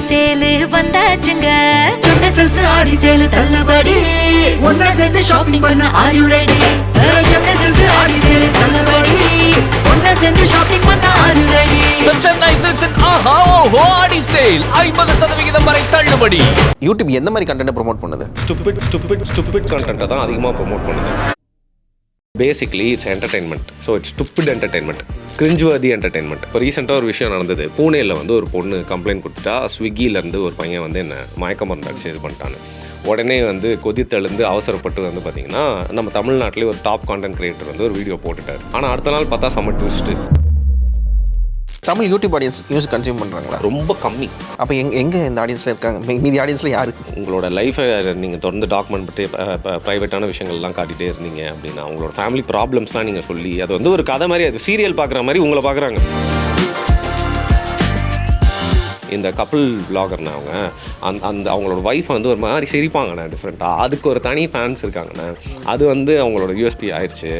சேலு வந்தாச்சுங்க. சொன்ன செல்ஸ் ஆடி சேலு தள்ளுபடி. ஒன்னா சேர்ந்து ஷாப்பிங் பண்ண ஆர் யூ ரெடி? சொன்ன செல்ஸ் ஆடி சேலு தள்ளுபடி. ஒன்னா சேர்ந்து ஷாப்பிங் பண்ண are you ready? The Chennai Silks and Aha Oho Adi Sale 50% வரை தள்ளுபடி. யூடியூப் எந்த மாதிரி கண்டென்ட் ப்ரோமோட் பண்ணுது? ஸ்டூபிட் கண்டென்ட்டை தான் அதிகமாக ப்ரொமோட் பண்ணுது. Basically it's entertainment. So it's stupid entertainment, cringeworthy entertainment. இப்போ ரீசெண்டாக ஒரு விஷயம் நடந்தது. பூனேயில் வந்து ஒரு பொண்ணு கம்ப்ளைண்ட் கொடுத்துட்டா, ஸ்விக்கியிலேருந்து ஒரு பையன் வந்து என்ன மயக்க மருந்து அடிச்சு இது பண்ணிட்டான்னு. உடனே வந்து கொதித்தெழுந்து அவசரப்பட்டு வந்து பார்த்திங்கன்னா நம்ம தமிழ்நாட்டிலே ஒரு டாப் கான்டென்ட் கிரியேட்டர் வந்து ஒரு வீடியோ போட்டுட்டார். ஆனால் அடுத்த நாள் பார்த்தா செம்ம twist. Tamil YouTube audience news consume பண்ணுறாங்களா? ரொம்ப கம்மி. அப்போ எங்கே இந்த ஆடியன்ஸில் இருக்காங்க? மீதி ஆடியன்ஸில் யார்? உங்களோட லைஃப்பை நீங்கள் தொடர்ந்து டாக்குமெண்ட் பற்றி ப்ரைவேட்டான விஷயங்கள்லாம் காட்டிகிட்டே இருந்தீங்க அப்படின்னா, உங்களோட ஃபேமிலி ப்ராப்ளம்ஸ்லாம் நீங்கள் சொல்லி அது வந்து ஒரு கதை மாதிரி, அது சீரியல் பார்க்குற மாதிரி உங்களை பார்க்குறாங்க. இந்த கப்புள் விளாகர்னா அவங்க அந்த அவங்களோட ஒய்ஃபை வந்து ஒரு மாதிரி சிரிப்பாங்கண்ணே டிஃப்ரெண்ட்டாக. அதுக்கு ஒரு தனி ஃபேன்ஸ் இருக்காங்கண்ணே. அது வந்து அவங்களோட யூஎஸ்பி ஆயிடுச்சு.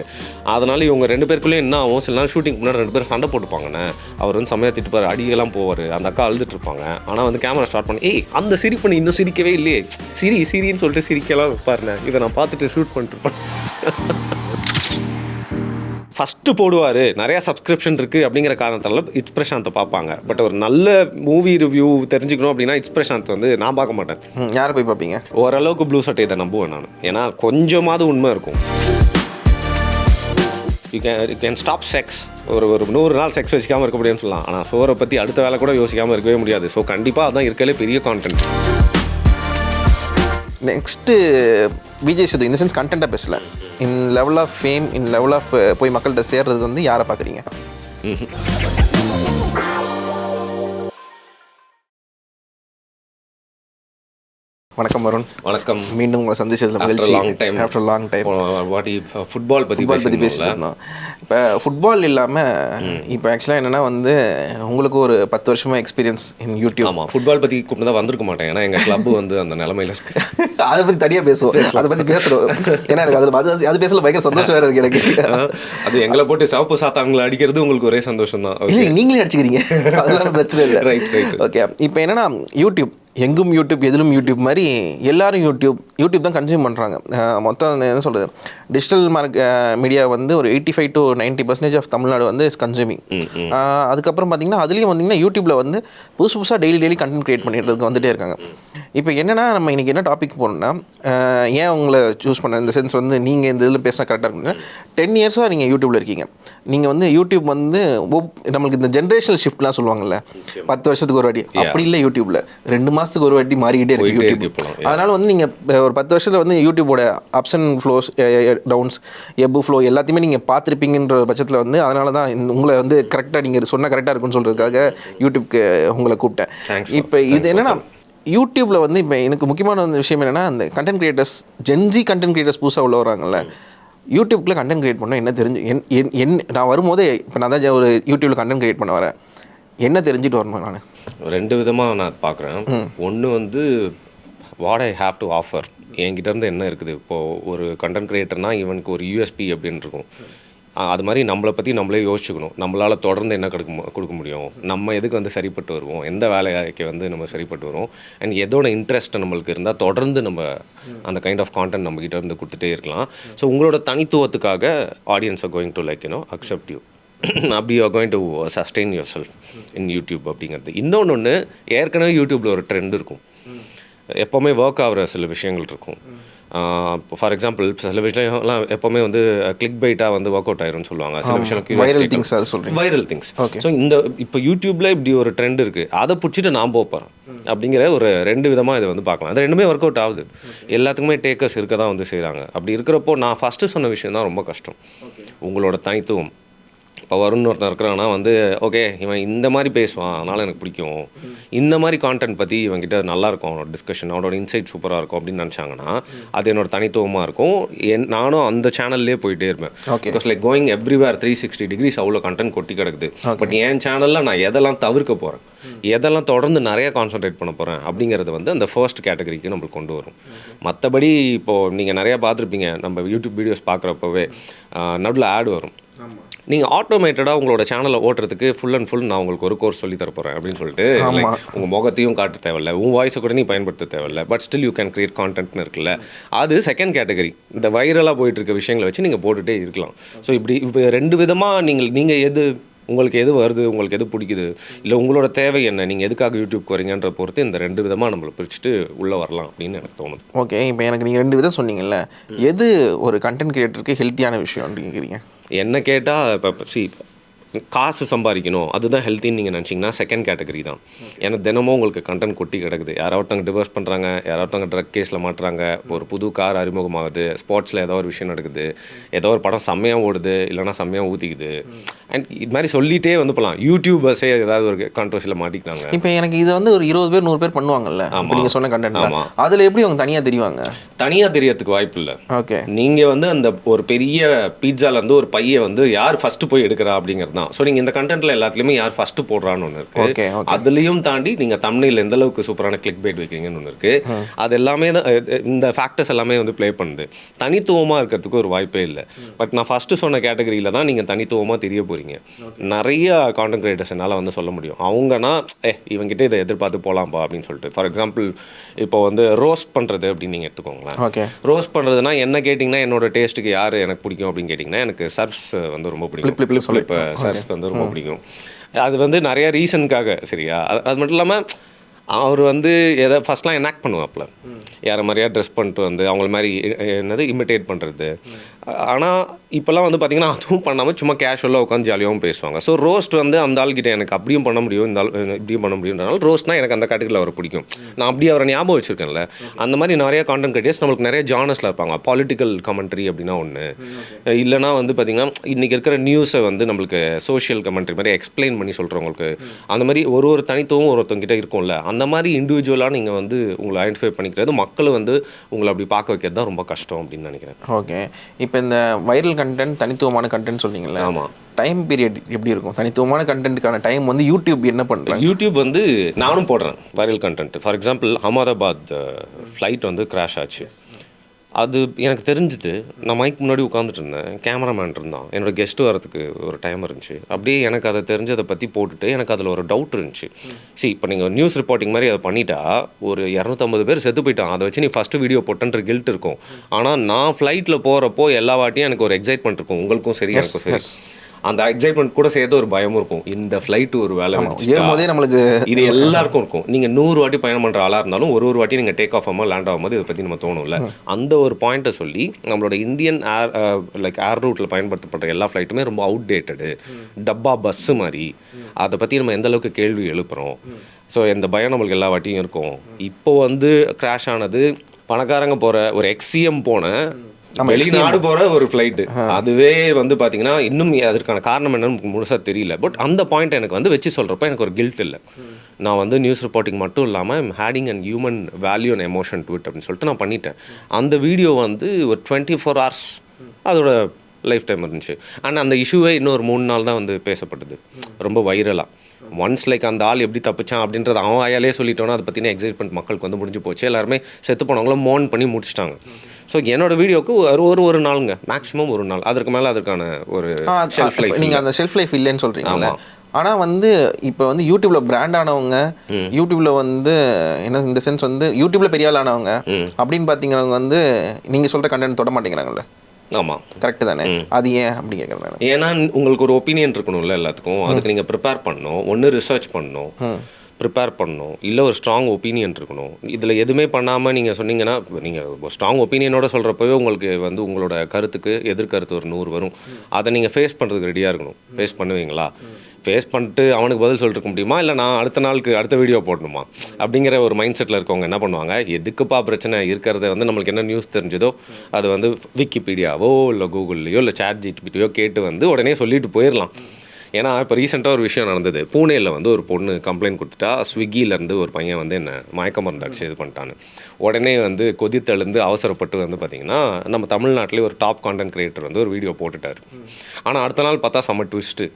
அதனால் இவங்க ரெண்டு பேருக்குள்ளேயும் என்ன ஆகும், சில நாள் ஷூட்டிங் முன்னாடி ரெண்டு பேரும் சண்டை போட்டுப்பாங்கண்ணே. அவர் வந்து செம்மையாக திட்டுப்பார், அடியெல்லாம் போவார். அந்த அக்கா அழுதுட்டு இருப்பாங்க. ஆனால் வந்து கேமரா ஸ்டார்ட் பண்ணி அந்த சிரிப்பு நீ இன்னும் சிரிக்கவே இல்லையே, சிரின்னு சொல்லிட்டு சிரிக்கலாம் வைப்பாருண்ணே. இதை நான் பார்த்துட்டு ஷூட் பண்ணிட்டுருப்பேன். ஃபஸ்ட்டு போடுவார், நிறையா சப்ஸ்கிரிப்ஷன் இருக்குது அப்படிங்கிற காரணத்தால் இட்ஸ் பிரசாந்தை பார்ப்பாங்க. பட் ஒரு நல்ல மூவி ரிவ்யூ தெரிஞ்சுக்கணும் அப்படின்னா இட்ஸ் பிரசாந்த் வந்து நான் பார்க்க மாட்டேன். யாரை போய் பார்ப்பீங்க? ஓரளவுக்கு ப்ளூ சட்டை இதை நம்புவேன் நான். ஏன்னா கொஞ்சமாவது உண்மை இருக்கும். You can stop sex. ஒரு 100 நாள் செக்ஸ் வச்சுக்காமல் இருக்க முடியும்னு சொல்லலாம். ஆனால் சோரை பற்றி அடுத்த வேலை கூட யோசிக்காமல் இருக்கவே முடியாது. ஸோ கண்டிப்பாக அதுதான் இருக்கலே பெரிய கான்டென்ட். நெக்ஸ்ட்டு விஜய் சேது இந்த சென்ஸ் கண்டென்ட்டாக பேசல, in level of fame, in level of போய் மக்கள்கிட்ட சேர்றது வந்து யாரை பார்க்குறீங்க? வணக்கம் வருண். வணக்கம். மீண்டும் உங்களை சந்திச்சதில் ஆஃப்டர் லாங் டைம் ஃபுட்பால் பற்றி பேசிட்டு இருந்தோம். இப்போ ஃபுட்பால் இல்லாமல் இப்போ ஆக்சுவலாக என்னென்னா வந்து உங்களுக்கு ஒரு 10 வருஷமாக எக்ஸ்பீரியன்ஸ் இன் யூடியூப். ஆமாம், ஃபுட்பால் பற்றி கூப்பிட்டு தான் வந்திருக்க மாட்டேன். ஏன்னா எங்கள் கிளப்பு வந்து அந்த நிலமையில் இருக்குது. அதை பற்றி தனியாக பேசுவோம், அதை பற்றி பேசுகிறோம். ஏன்னா எனக்கு அது பேசல பயங்கர சந்தோஷம் வேறு இருக்குது எனக்கு. அது எங்களை போட்டு சிவப்பு சாத்தான்களை அடிக்கிறது உங்களுக்கு ஒரே சந்தோஷம் தான். நீங்களே அடிச்சுக்கிறீங்க, அதெல்லாம் பிரச்சனை இல்லை. ரைட். ஓகே, இப்போ என்னென்னா யூடியூப் எங்கும் யூடியூப் எதிலும் யூடியூப் மாதிரி எல்லாரும் யூடியூப் தான் கன்சியூம் பண்ணுறாங்க. மொத்தம் என்ன சொல்கிறது, டிஜிட்டல் மீடியா வந்து ஒரு 85 to 90% ஆஃப் தமிழ்நாடு வந்து இஸ் கன்சியூமிங். அதுக்கப்புறம் பார்த்தீங்கன்னா அதுலேயும் வந்தீங்கன்னா யூடியூப்பில் வந்து புதுசாக டெய்லி கண்டென்ட் க்ரியேட் பண்ணிட்டு வந்துட்டே இருக்காங்க. இப்போ என்னென்னா நம்ம இன்றைக்கி என்ன டாபிக் போகணுன்னா, ஏன் உங்களை சூஸ் பண்ண இந்த சென்ஸ் வந்து நீங்கள் இந்த இதில் பேசினா கரெக்டாக இருக்குன்னா, 10 இயர்ஸாக நீங்கள் யூடியூப்பில் இருக்கீங்க. நீங்கள் வந்து யூடியூப் வந்து நம்மளுக்கு இந்த ஜென்ரேஷனல் ஷிஃப்ட்லாம் சொல்லுவாங்கள்ல, 10 வருஷத்துக்கு ஒரு வாட்டி, அப்படி இல்லை. யூடியூப்பில் 2 மாதத்துக்கு ஒரு வாட்டி மாறிக்கிட்டே இருக்குது யூடியூப். அதனால் வந்து நீங்கள் ஒரு 10 வருஷத்தில் வந்து யூடியூபோட அப்ஸ் அண்ட் ஃப்ளோஸ், டவுன்ஸ், எப்பு ஃப்ளோ எல்லாத்தையுமே நீங்கள் பார்த்துருப்பீங்கன்ற பட்சத்தில் வந்து அதனால தான் உங்களை வந்து கரெக்டாக நீங்கள் சொன்னால் கரெக்டாக இருக்குன்னு சொல்கிறதுக்காக யூடியூப்க்கு உங்களை கூப்பிட்டேன். இப்போ இது என்னென்னா யூடியூப்பில் வந்து இப்போ எனக்கு முக்கியமான விஷயம் என்னென்னா, அந்த content creators, Gen Z content creators புதுசாக உள்ள வராங்கல்ல, யூடியூப்ல கண்டென்ட் கிரியேட் பண்ண என்ன தெரிஞ்சு நான் வரும்போதே இப்போ நான் தான் ஒரு யூடியூப்பில் கண்டென்ட் கிரியேட் பண்ண வரேன், என்ன தெரிஞ்சுட்டு வரணும்? நான் 2 விதமாக நான் பார்க்குறேன். ஒன்று வந்து what I have to offer, என்கிட்டேருந்து என்ன இருக்குது. இப்போது ஒரு கண்டென்ட் கிரியேட்டர்னால் இவனுக்கு ஒரு யூஎஸ்பி அப்படின்னு இருக்கும். அது மாதிரி நம்மளை பற்றி நம்மளே யோசிச்சுக்கணும். நம்மளால் தொடர்ந்து என்ன கொடுக்க முடியும், நம்ம எதுக்கு வந்து சரிப்பட்டு வருவோம், எந்த வேலைக்கு வந்து நம்ம சரிப்பட்டு வருவோம், அண்ட் எதோட இன்ட்ரெஸ்ட் நம்மளுக்கு இருந்தால் தொடர்ந்து நம்ம அந்த கைண்ட் ஆஃப் கான்டென்ட் நம்மக்கிட்ட இருந்து கொடுத்துட்டே இருக்கலாம். ஸோ உங்களோட தனித்துவத்துக்காக audience are going to like accept you. அப்படி you are going to sustain yourself in YouTube அப்படிங்கிறது. இன்னொன்று, ஏற்கனவே யூடியூப்பில் ஒரு ட்ரெண்ட் இருக்கும். எப்போவுமே ஒர்க் ஆகிற சில விஷயங்கள் இருக்கும். ஃபார் எக்ஸாம்பிள் சில விஷயம்லாம் எப்போவுமே வந்து கிளிக் பைட்டாக வந்து ஒர்க் அவுட் ஆயிரும்னு சொல்லுவாங்க. சில விஷயம் வைரல் திங்ஸ். ஸோ இப்போ யூடியூப்பில் இப்படி ஒரு ட்ரெண்ட் இருக்குது, அதை பிடிச்சிட்டு நான் போகிறேன் அப்படிங்கிற ஒரு 2 விதமாக இதை வந்து பார்க்கலாம். அது 2மே ஒர்க் அவுட் ஆகுது. எல்லாத்துக்குமே டேக்கர்ஸ் இருக்க தான் வந்து செய்கிறாங்க. அப்படி இருக்கிறப்போ நான் ஃபஸ்ட்டு சொன்ன விஷயம் தான் ரொம்ப கஷ்டம், உங்களோட தனித்துவம். இப்போ வருண் ஒருத்தன் இருக்கிறான்னா வந்து ஓகே இவன் இந்த மாதிரி பேசுவான் அதனால் எனக்கு பிடிக்கும், இந்த மாதிரி கான்டென்ட் பற்றி இவன்கிட்ட நல்லாயிருக்கும், அவனோட டிஸ்கஷன், அவனோட இன்சைட் சூப்பராக இருக்கும் அப்படின்னு நினச்சாங்கன்னா அது என்னோட தனித்துவமாக இருக்கும். நானும் அந்த சேனல்லே போயிட்டே இருப்பேன். Because like going everywhere 360 degrees அவ்வளோ கண்டென்ட் கொட்டி கிடக்குது. பட் என் சேனலில் நான் எதெல்லாம் தவிர்க்க போகிறேன், எதெல்லாம் தொடர்ந்து நிறையா கான்சன்ட்ரேட் பண்ண போகிறேன் அப்படிங்கிறது வந்து அந்த ஃபர்ஸ்ட் கேட்டகரிக்கு நம்மளுக்கு கொண்டு வரும். மற்றபடி இப்போது நீங்கள் நிறையா பார்த்துருப்பீங்க, நம்ம யூடியூப் வீடியோஸ் பார்க்குறப்பவே நடுவில் ஆட் வரும். நீங்கள் ஆட்டோமேட்டடாக உங்களோட சேனலை ஓட்டுறதுக்கு ஃபுல் அண்ட் ஃபுல் நான் உங்களுக்கு ஒரு கோர்ஸ் சொல்லி தரப்போகிறேன் அப்படின்னு சொல்லிட்டு உங்கள் முகத்தையும் காட்ட தேவையில்ல, உன் வாய்ஸை கூட நீ பயன்படுத்த தேவையில்ல, but still you can create கான்டென்ட்னு இருக்குல்ல, அது செகண்ட் கேட்டகரி. இந்த வைரலாக போயிட்டு இருக்க விஷயங்களை வச்சு நீங்கள் போட்டுகிட்டே இருக்கலாம். ஸோ இப்போ 2 விதமாக நீங்கள் எது உங்களுக்கு எது வருது, உங்களுக்கு எது பிடிக்குது, இல்லை உங்களோட தேவை என்ன, நீங்கள் எதுக்காக யூடியூப்க்கு வரீங்கன்ற பொறுத்து இந்த 2 விதமாக நம்மளை பிரிச்சுட்டு உள்ளே வரலாம் அப்படின்னு எனக்கு தோணுது. ஓகே, இப்போ எனக்கு நீங்கள் 2 விதம் சொன்னீங்கல்ல, எது ஒரு கண்டென்ட் கிரியேட்டருக்கு ஹெல்த்தியான விஷயம் அப்படிங்கிறீங்க? என்ன கேட்டால் இப்போ காசு சம்பாதிக்கணும் அதுதான் ஹெல்த்தின்னு நீங்கள் நினச்சிங்கன்னா செகண்ட் கேட்டகரி தான். ஏன்னா தினமும் உங்களுக்கு கண்டென்ட் கொட்டி கிடக்குது. யாராவது டிவோர்ஸ் பண்ணுறாங்க, யாராவது ட்ரக் கேஸில் மாட்டுறாங்க, ஒரு புது கார் அறிமுகமாகுது, ஸ்போர்ட்ஸில் ஏதோ ஒரு விஷயம் நடக்குது, ஏதோ ஒரு படம் செம்மையாக ஓடுது, இல்லைனா செம்மையாக ஊற்றிக்குது, அண்ட் இது மாதிரி சொல்லிகிட்டே வந்து போகலாம். யூடியூபர்ஸே ஏதாவது ஒரு கான்ட்ரவர்சியில் மாட்டிக்கிறாங்க. இப்போ எனக்கு இதை வந்து ஒரு 20 பேர் 100 பேர் பண்ணுவாங்கல்ல, நீங்கள் சொன்ன கண்டென்ட். ஆமாம், அதில் எப்படி அவங்க தனியாக தெரிவாங்க? தனியாக தெரியறதுக்கு வாய்ப்பு இல்லை. ஓகே, நீங்கள் வந்து அந்த ஒரு பெரிய பீட்சாலேருந்து ஒரு பையை வந்து யார் ஃபஸ்ட்டு போய் எடுக்கிறா அப்படிங்கிறது தான். ஸோ நீங்கள் இந்த கண்டென்ட்டில் எல்லாத்துலேயுமே யார் ஃபஸ்ட்டு போடுறான்னு ஒன்று இருக்குது. அதுலேயும் தாண்டி நீங்கள் தமிழில் எந்த அளவுக்கு சூப்பரான கிளிக் பைட் வைக்கிறீங்கன்னு ஒன்று இருக்குது. அது எல்லாமே தான் இந்த ஃபேக்டர்ஸ் எல்லாமே வந்து ப்ளே பண்ணுது. தனித்துவமாக இருக்கிறதுக்கு ஒரு வாய்ப்பே இல்லை. பட் நான் ஃபஸ்ட்டு சொன்ன கேட்டகரியில் தான் நீங்கள் தனித்துவமாக தெரிய போகிறீங்க. நிறைய கான்டென்ட் கிரியேட்டர்ஸ் என்னால் வந்து சொல்ல முடியும். அவங்கன்னா இவங்ககிட்ட இதை எதிர்பார்த்து போகலாம்ப்பா அப்படின்னு சொல்லிட்டு. ஃபார் எக்ஸாம்பிள் இப்போ வந்து ரோஸ்ட் பண்ணுறது அப்படின்னு நீங்கள் எடுத்துக்கோங்களேன். ஓகே, ரோஸ்ட் பண்ணுறதுனா என்ன கேட்டிங்கன்னா, என்னோட டேஸ்ட்டுக்கு யார் எனக்கு பிடிக்கும் அப்படின்னு கேட்டிங்கன்னா, எனக்கு சர்ஃப்ஸ் வந்து ரொம்ப பிடிக்கும். இப்போ சர்ஃப் வந்து ரொம்ப பிடிக்கும். அது வந்து நிறைய ரீசனுக்காக. சரியா? அது மட்டும் இல்லாமல் அவர் வந்து எதை ஃபஸ்ட்லாம் எனாக்ட் பண்ணுவாப்பில், யாரை மாதிரியா ட்ரெஸ் பண்ணிட்டு வந்து அவங்கள மாதிரி இமிட்டேட் பண்ணுறது. ஆனால் இப்போல்லாம் வந்து பார்த்திங்கன்னா அதுவும் பண்ணாமல் சும்மா கேஷுவலாக உட்காந்து ஜாலியாகவும் பேசுவாங்க. ஸோ ரோஸ்ட் வந்து அந்த ஆள்கிட்ட எனக்கு அப்படியும் பண்ண முடியும், இந்த ஆள் இப்படியும் பண்ண முடியுன்றனால ரோஸ்ட்னால் எனக்கு அந்த கேட்டகரியில் அவரை பிடிக்கும். நான் அப்படி அவரை ஞாபகம் வச்சுருக்கேன்ல. அந்த மாதிரி நிறைய கான்டென்ட் கிரியேட்டர்ஸ் நம்மளுக்கு நிறைய ஜானர்ஸில் இருப்பாங்க. பாலிட்டிக்கல் கமெண்ட்ரி அப்படின்னா ஒன்று, இல்லைனா வந்து பார்த்திங்கன்னா இன்றைக்கி இருக்கிற நியூஸை வந்து நம்மளுக்கு சோஷியல் கமெண்ட்ரி மாதிரி எக்ஸ்பிளைன் பண்ணி சொல்கிறவங்களுக்கு அந்த மாதிரி ஒரு தனித்துவம் ஒருத்தவங்கிட்ட இருக்கும்ல. அந்த மாதிரி இண்டிவிஜுவலாக நீங்கள் வந்து உங்களை ஐடென்டிஃபை பண்ணிக்கிறது, மக்கள் வந்து உங்களை அப்படி பார்க்க வைக்கிறது தான் ரொம்ப கஷ்டம் அப்படின்னு நினைக்கிறேன். ஓகே, இப்போ இந்த வைரல் கண்டென்ட் தனித்துவமான கண்டென்ட் சொன்னீங்களே. ஆமாம், டைம் பீரியட் எப்படி இருக்கும்? தனித்துவமான கண்டென்ட்டுக்கான டைம் வந்து யூடியூப் என்ன பண்ணுறாங்க? யூடியூப் வந்து நானும் போடுறேன் viral content. For example Ahmedabad flight வந்து கிராஷ் ஆச்சு. அது எனக்கு தெரிஞ்சுது. நான் மைக் முன்னாடி உட்காந்துட்டு இருந்தேன், கேமராமேன் இருந்தான், என்னோடய கெஸ்ட்டு வரதுக்கு ஒரு டைம் இருந்துச்சு. அப்படியே எனக்கு அதை தெரிஞ்சதை பற்றி போட்டுட்டு எனக்கு அதில் ஒரு டவுட் இருந்துச்சு. இப்போ நீங்கள் நியூஸ் ரிப்போர்ட்டிங் மாதிரி அதை பண்ணிட்டா ஒரு 250 பேர் செத்து போயிட்டான், அதை வச்சு நீ ஃபஸ்ட்டு வீடியோ போட்டன்ற கில்ட் இருக்கும். ஆனால் நான் ஃப்ளைட்டில் போகிறப்போ எல்லா வாட்டியும் எனக்கு ஒரு எக்ஸைட்மெண்ட் இருக்கும், உங்களுக்கும் சரி எனக்கும் சரி. அந்த எக்ஸைட்மெண்ட் கூட சேர்த்து ஒரு பயமும் இருக்கும். இந்த ஃப்ளைட்டு ஒரு வேலை வந்துச்சு நம்மளுக்கு, இது எல்லாருக்கும் இருக்கும். நீங்கள் 100 வாட்டி பயணம் பண்ணுற ஆளாக இருந்தாலும் ஒரு வாட்டி நீங்கள் டேக் ஆஃப் ஆகாமல் லேண்ட் ஆகும்போது இதை பற்றி நம்ம தோணும்ல. அந்த ஒரு பாயிண்ட்டை சொல்லி நம்மளோட இந்தியன் ஏர் ரூட்டில் பயன்படுத்தப்பட்ட எல்லா ஃப்ளைட்டுமே ரொம்ப அவுட்டேட்டடு, டப்பா பஸ்ஸு மாதிரி. அதை பற்றி நம்ம எந்த அளவுக்கு கேள்வி எழுப்புகிறோம். ஸோ இந்த பயம் நம்மளுக்கு எல்லா வாட்டியும் இருக்கும். இப்போ வந்து கிராஷ் ஆனது பணக்காரங்க போகிற ஒரு எக்ஸிஎம் போன வெளிநாடு போகிற ஒரு ஃப்ளைட்டு. அதுவே வந்து பார்த்தீங்கன்னா இன்னும் அதற்கான காரணம் என்னன்னு முழுசாக தெரியல. பட் அந்த பாயிண்ட் எனக்கு வந்து வச்சு சொல்கிறப்ப எனக்கு ஒரு கில்ட் இல்லை. நான் வந்து நியூஸ் ரிப்போர்ட்டிங் மட்டும் இல்லாமல் heading and human value and emotion to it அப்படின்னு சொல்லிட்டு நான் பண்ணிட்டேன். அந்த வீடியோ வந்து ஒரு 24 hours அதோட லைஃப் டைம் இருந்துச்சு. ஆனால் அந்த இஷ்யூவே இன்னொரு 3 நாள் தான் வந்து பேசப்பட்டது ரொம்ப வைரலாக. ஒன்ஸ் அந்த ஆள் எப்படி தப்பிச்சான் அப்படின்றது அவன் வாயாலே சொல்லிட்டோன்னா அதை பற்றின எக்ஸைட்மெண்ட் மக்களுக்கு வந்து முடிஞ்சு போச்சு. எல்லாருமே செத்து போனவங்களும் மோன் பண்ணி முடிச்சிட்டாங்க. ஸோ என்னோடய வீடியோவுக்கு ஒரு நாளுங்க, மேக்ஸிமம் ஒரு நாள். அதற்கு மேலே அதற்கான ஒரு ஷெல்ஃப் லைஃப். நீங்கள் அந்த ஷெல்ஃப் லைஃப் இல்லைன்னு சொல்கிறீங்களா? ஆனால் வந்து இப்போ வந்து யூடியூப்பில் பிராண்ட் ஆனவங்க, யூடியூப்பில் வந்து என்ன இந்த சென்ஸ் வந்து யூடியூப்பில் பெரிய ஆள் ஆனவங்க அப்படின்னு பார்த்தீங்கிறவங்க வந்து நீங்கள் சொல்கிற கண்டென்ட் தொட மாட்டேங்கிறாங்கல்ல. ஆமாம், கரெக்டு தானே? அது ஏன் அப்படி கேட்குறேன்? ஏன்னா உங்களுக்கு ஒரு ஒப்பீனியன் இருக்கணும்ல எல்லாத்துக்கும். அதுக்கு நீங்கள் ப்ரிப்பேர் பண்ணணும், ஒன்று ரிசர்ச் பண்ணணும், ப்ரிப்பேர் பண்ணணும், இல்லை ஒரு ஸ்ட்ராங் ஒப்பீனியன் இருக்கணும். இதில் எதுவுமே பண்ணாமல் நீங்கள் சொன்னீங்கன்னா, நீங்கள் ஒரு ஸ்ட்ராங் ஒப்பீனியனோட சொல்கிறப்பவே உங்களுக்கு வந்து உங்களோட கருத்துக்கு எதிர்கருத்து ஒரு 100 வரும். அதை நீங்கள் ஃபேஸ் பண்ணுறதுக்கு ரெடியாக இருக்கணும். ஃபேஸ் பண்ணுவீங்களா? ஃபேஸ் பண்ணிட்டு அவனுக்கு பதில் சொல்லிருக்க முடியுமா, இல்லை நான் அடுத்த நாளுக்கு அடுத்த வீடியோ போடணுமா அப்படிங்கிற ஒரு மைண்ட் செட்டில் இருக்கவங்க என்ன பண்ணுவாங்க, எதுக்குப்பா பிரச்சனை இருக்கிறத வந்து நம்மளுக்கு என்ன நியூஸ் தெரிஞ்சதோ அது வந்து விக்கிபீடியாவோ இல்லை கூகுள்லையோ இல்லை ChatGPTயோ கேட்டு வந்து உடனே சொல்லிட்டு போயிடலாம். ஏன்னா இப்போ ரீசெண்டாக ஒரு விஷயம் நடந்தது. பூனேயில் வந்து ஒரு பொண்ணு கம்ப்ளைண்ட் கொடுத்துட்டா, ஸ்விக்கியிலேருந்து ஒரு பையன் வந்து என்ன மயக்க மருந்து அடிச்சு இது பண்ணிட்டான்னு. உடனே வந்து கொதித்தெழுந்து அவசரப்பட்டு வந்து பார்த்திங்கன்னா நம்ம தமிழ்நாட்டிலே ஒரு டாப் கான்டென்ட் கிரியேட்டர் வந்து ஒரு வீடியோ போட்டுட்டார். ஆனால் அடுத்த நாள் பார்த்தா செம்ம ட்விஸ்ட்டு.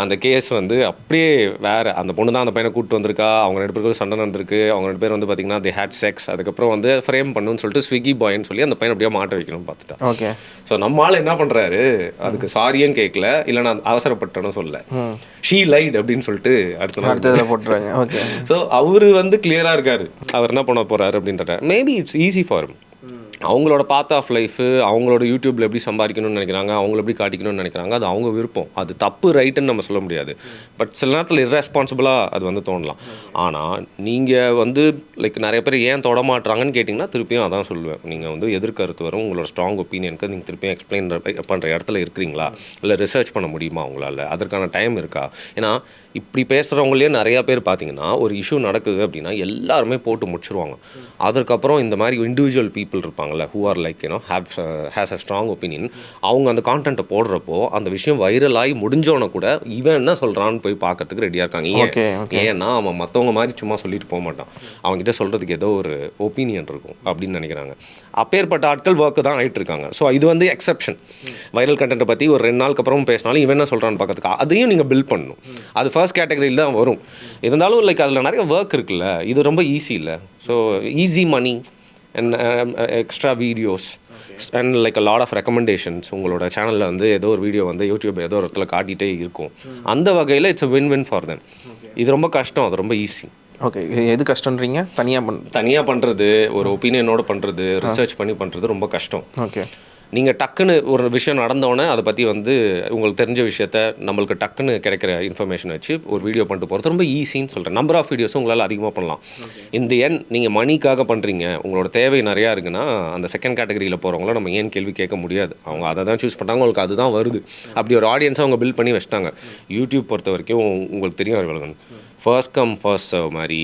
அந்த கேஸ் வந்து அப்படியே வேறு. அந்த பொண்ணு தான் அந்த பையனை கூப்பிட்டு வந்திருக்கா, அவங்க 2 பேருக்கும் சண்டை நடந்திருக்கு, அவங்க 2 பேர் வந்து பார்த்திங்கன்னா தி ஹேட் செக்ஸ். அதுக்கப்புறம் வந்து ஃப்ரேம் பண்ணுன்னு சொல்லிட்டு ஸ்விக்கி பாய்ன்னு சொல்லி அந்த பையனை அப்படியே மாட்ட வைக்கணும்னு பார்த்துட்டா. ஓகே. ஸோ நம்மளால் என்ன பண்ணுறாரு, அதுக்கு சாரியும் கேட்கல, இல்லை நான் அவசரப்பட்டேன்னு சொல்லலை, ஷீ லைட் அப்படின்னு சொல்லிட்டு அடுத்த போட்டுறாங்க. ஓகே. ஸோ அவர் வந்து கிளியராக இருக்கார், அவர் என்ன பண்ண போகிறாரு அப்படின்ற. Maybe it's easy for him. அவங்களோட பாத் ஆஃப் லைஃபு, அவங்களோட யூடியூப்பில் எப்படி சம்பாதிக்கணும்னு நினைக்கிறாங்க, அவங்கள எப்படி காட்டிக்கணும்னு நினைக்கிறாங்க, அது அவங்க விருப்பம். அது தப்பு ரைட்டுன்னு நம்ம சொல்ல முடியாது. பட் சில நேரத்தில் இர்ரெஸ்பான்சிபிளாக அது வந்து தோணலாம். ஆனால் நீங்கள் வந்து லைக் நிறைய பேர் ஏன் தொட மாட்டுறாங்கன்னு கேட்டிங்கன்னா திருப்பியும் அதான் சொல்லுவேன். நீங்கள் வந்து எதிர்கருத்து வரும், உங்களோட ஸ்ட்ராங் ஒப்பீனியனுக்கு நீங்கள் திருப்பியும் எக்ஸ்பிளைன் பண்ணுற இடத்துல இருக்கிறீங்களா, இல்லை ரிசர்ச் பண்ண முடியுமா உங்களால், அதற்கான டைம் இருக்கா? ஏன்னா இப்படி பேசுகிறவங்களே நிறையா பேர் பார்த்தீங்கன்னா ஒரு இஷ்யூ நடக்குது அப்படின்னா எல்லாருமே போட்டு முடிச்சிருவாங்க. அதுக்கப்புறம் இந்த மாதிரி இண்டிவிஜுவல் பீப்புள் இருப்பாங்கள்ல, who are like has a strong opinion, அவங்க அந்த கான்டென்ட்டை போடுறப்போ அந்த விஷயம் வைரலாகி முடிஞ்சோன்னே கூட இவன் என்ன சொல்கிறான்னு போய் பார்க்கறதுக்கு ரெடியாக இருக்காங்க. ஏன்னா அவன் மற்றவங்க மாதிரி சும்மா சொல்லிட்டு போக மாட்டான், அவங்ககிட்ட சொல்கிறதுக்கு ஏதோ ஒரு ஒப்பீனியன் இருக்கும் அப்படின்னு நினைக்கிறாங்க. அப்பேற்பட்ட ஆட்கள் ஒர்க்கு தான் ஆகிட்டு இருக்காங்க. ஸோ இது வந்து எக்ஸப்ஷன். வைரல் கண்டென்ட்டை பற்றி ஒரு 2 நாளுக்கு அப்புறம் பேசினாலும் இவன் என்ன சொல்கிறான்னு பார்க்கறதுக்கு அதையும் நீங்கள் பில்ட் பண்ணணும். அது ஃபர்ஸ்ட் கேட்டகரியில் தான் வரும். இருந்தாலும் லைக் அதில் நிறைய ஒர்க் இருக்குல்ல, இது ரொம்ப ஈஸி இல்லை. So easy money and extra videos and like a lot of recommendations. உங்களோட சேனலில் வந்து ஏதோ ஒரு வீடியோ வந்து யூடியூப் ஏதோ ஒரு இடத்துல காட்டிகிட்டே இருக்கும். அந்த வகையில் it's a win for them. இது ரொம்ப கஷ்டம், அது ரொம்ப ஈஸி. ஓகே. எது கஷ்டன்றீங்க? தனியாக பண்ணுறது, ஒரு ஒப்பீனியனோடு பண்ணுறது, ரிசர்ச் பண்ணி பண்ணுறது ரொம்ப கஷ்டம். ஓகே. நீங்கள் டக்குன்னு ஒரு விஷயம் நடந்தோடனே அதை பற்றி வந்து உங்களுக்கு தெரிஞ்ச விஷயத்த நம்மளுக்கு டக்குன்னு கிடைக்கிற இன்ஃபர்மேஷன் வச்சு ஒரு வீடியோ பண்ணிட்டு போகிறது ரொம்ப ஈஸின்னு சொல்கிறேன். நம்பர் ஆஃப் வீடியோஸும் உங்களால் அதிகமாக பண்ணலாம். இந்த நீங்கள் மணிக்காக பண்ணுறீங்க, உங்களோட தேவை நிறையா இருக்குன்னா அந்த செகண்ட் கேட்டகரியில் போகிறவங்கள நம்ம ஏன் கேள்வி கேட்க முடியாது. அவங்க அதை தான் சூஸ் பண்ணுறாங்க, உங்களுக்கு அதுதான் வருது. அப்படி ஒரு ஆடியன்ஸை அவங்க பில்ட் பண்ணி வச்சிட்டாங்க. யூடியூப் பொறுத்த வரைக்கும் உங்களுக்கு தெரியும் அவர்களுக்கு ஃபர்ஸ்ட் கம் ஃபர்ஸ்ட் சர்வ் மாதிரி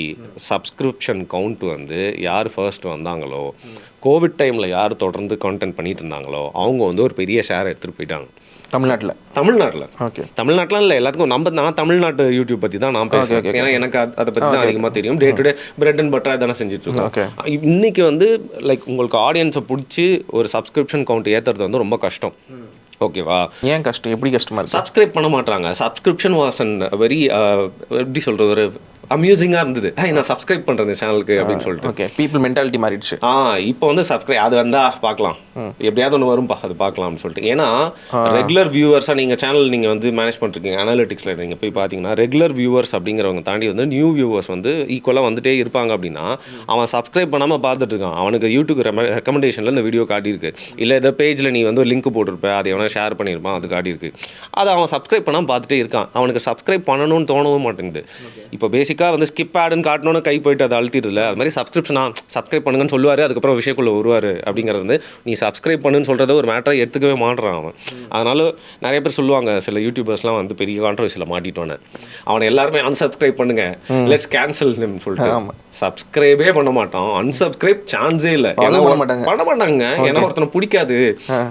சப்ஸ்கிரிப்ஷன் கவுண்ட் வந்து யார் ஃபர்ஸ்ட் வந்தாங்களோ, கோவிட் டைமில் யார் தொடர்ந்து கான்டென்ட் பண்ணிட்டு இருந்தாங்களோ அவங்க வந்து ஒரு பெரிய ஷேர் எடுத்துகிட்டு போயிட்டாங்க. தமிழ்நாட்டில் ஓகே. தமிழ்நாட்டில் இல்லை, எல்லாத்துக்கும் நான் தமிழ்நாட்டு யூடியூப் பற்றி தான் நான் பேசுகிறேன். ஏன்னா எனக்கு அதை பற்றி தான் அதிகமாக தெரியும். Day to day bread and பட்டராக தானே செஞ்சுட்ருக்கோம். இன்றைக்கி வந்து லைக் உங்களுக்கு ஆடியன்ஸை பிடிச்சி ஒரு சப்ஸ்கிரிப்ஷன் கவுண்ட் ஏற்றுறது வந்து ரொம்ப கஷ்டம். ஓகேவா? ஏன் கஷ்டம்? எப்படி கஷ்டமாக இருக்குது? சப்ஸ்கிரைப் பண்ண மாட்டாங்க. சப்ஸ்கிரிப்ஷன் வாஸ் அண்ட் வெரி எப்படி சொல்கிறது, ஒரு அம்யூசிங்காக இருந்தது. நான் சப்ஸ்கிரைப் பண்ணுறேன் இந்த சேனலுக்கு அப்படின்னு சொல்லிட்டு. ஓகே. பீப்புள் மென்டாலிட்டி மாறிடுச்சு. இப்போ வந்து சப்ஸ்கிரைப் அது வந்தால் பார்க்கலாம், எப்படியாவது ஒன்று வரும்பா அது பார்க்கலாம்னு சொல்லிட்டு. ஏன்னா ரெகுலர் வியூவர்ஸாக நீங்கள் சேனல் நீங்கள் வந்து மேனேஜ் பண்ணிருக்கீங்க, அனாலிட்டிக்ஸில் நீங்கள் போய் பார்த்தீங்கன்னா ரெகுலர் வியூவர்ஸ் அப்படிங்கிறவங்க தாண்டி வந்து நியூ வியூவர்ஸ் வந்து ஈக்குவலாக வந்துட்டே இருப்பாங்க. அப்படின்னா அவன் சப்ஸ்கிரைப் பண்ணாமல் பார்த்துட்டு இருக்கான், அவனுக்கு யூடியூப் ரெக்கமெண்டேஷனில் இந்த வீடியோ காட்டியிருக்கு, இல்லை ஏதோ பேஜில் நீ வந்து லிங்க் போட்டிருப்ப, அதை எவனா ஷேர் பண்ணியிருப்பான், அது காட்டியிருக்கு. அதை அவன் சப்ஸ்கிரைப் பண்ணாமல் பார்த்துட்டே இருக்கான். அவனுக்கு சப்ஸ்கிரைப் பண்ணணும்னு தோணவும் மாட்டேங்குது. இப்போ பேசிக்காக வந்து ஸ்கிப் ஆடுன்னு காட்டணும்னு கை போயிட்டு அதை அழுத்திடுதுல, அது மாதிரி சப்ஸ்கிரைப் பண்ணுங்கன்னு சொல்லுவார், அதுக்கப்புறம் விஷயக்குள்ளே வருவார். அப்படிங்கிறது வந்து நீ சப்ஸ்கிரைப் பண்ணுன்னு சொல்கிறத ஒரு மேட்டரை எடுத்துக்கவே மாட்டுறான் அவன். அதனால நிறைய பேர் சொல்லுவாங்க, சில யூடியூபர்ஸ்லாம் வந்து பெரிய கான்ட்ரவர்சியில் மாட்டிட்டோன்னு, அவனை எல்லாருமே அன்சப்ஸ்கிரைப் பண்ணுங்க, லெட்ஸ் கேன்சல்னு சொல்லிட்டு சப்ஸ்கிரைபே பண்ண மாட்டான். அன்சப்ஸ்கிரைப் சான்ஸே இல்லை, பண்ண மாட்டாங்க. ஏன்னா ஒருத்தனை பிடிக்காது,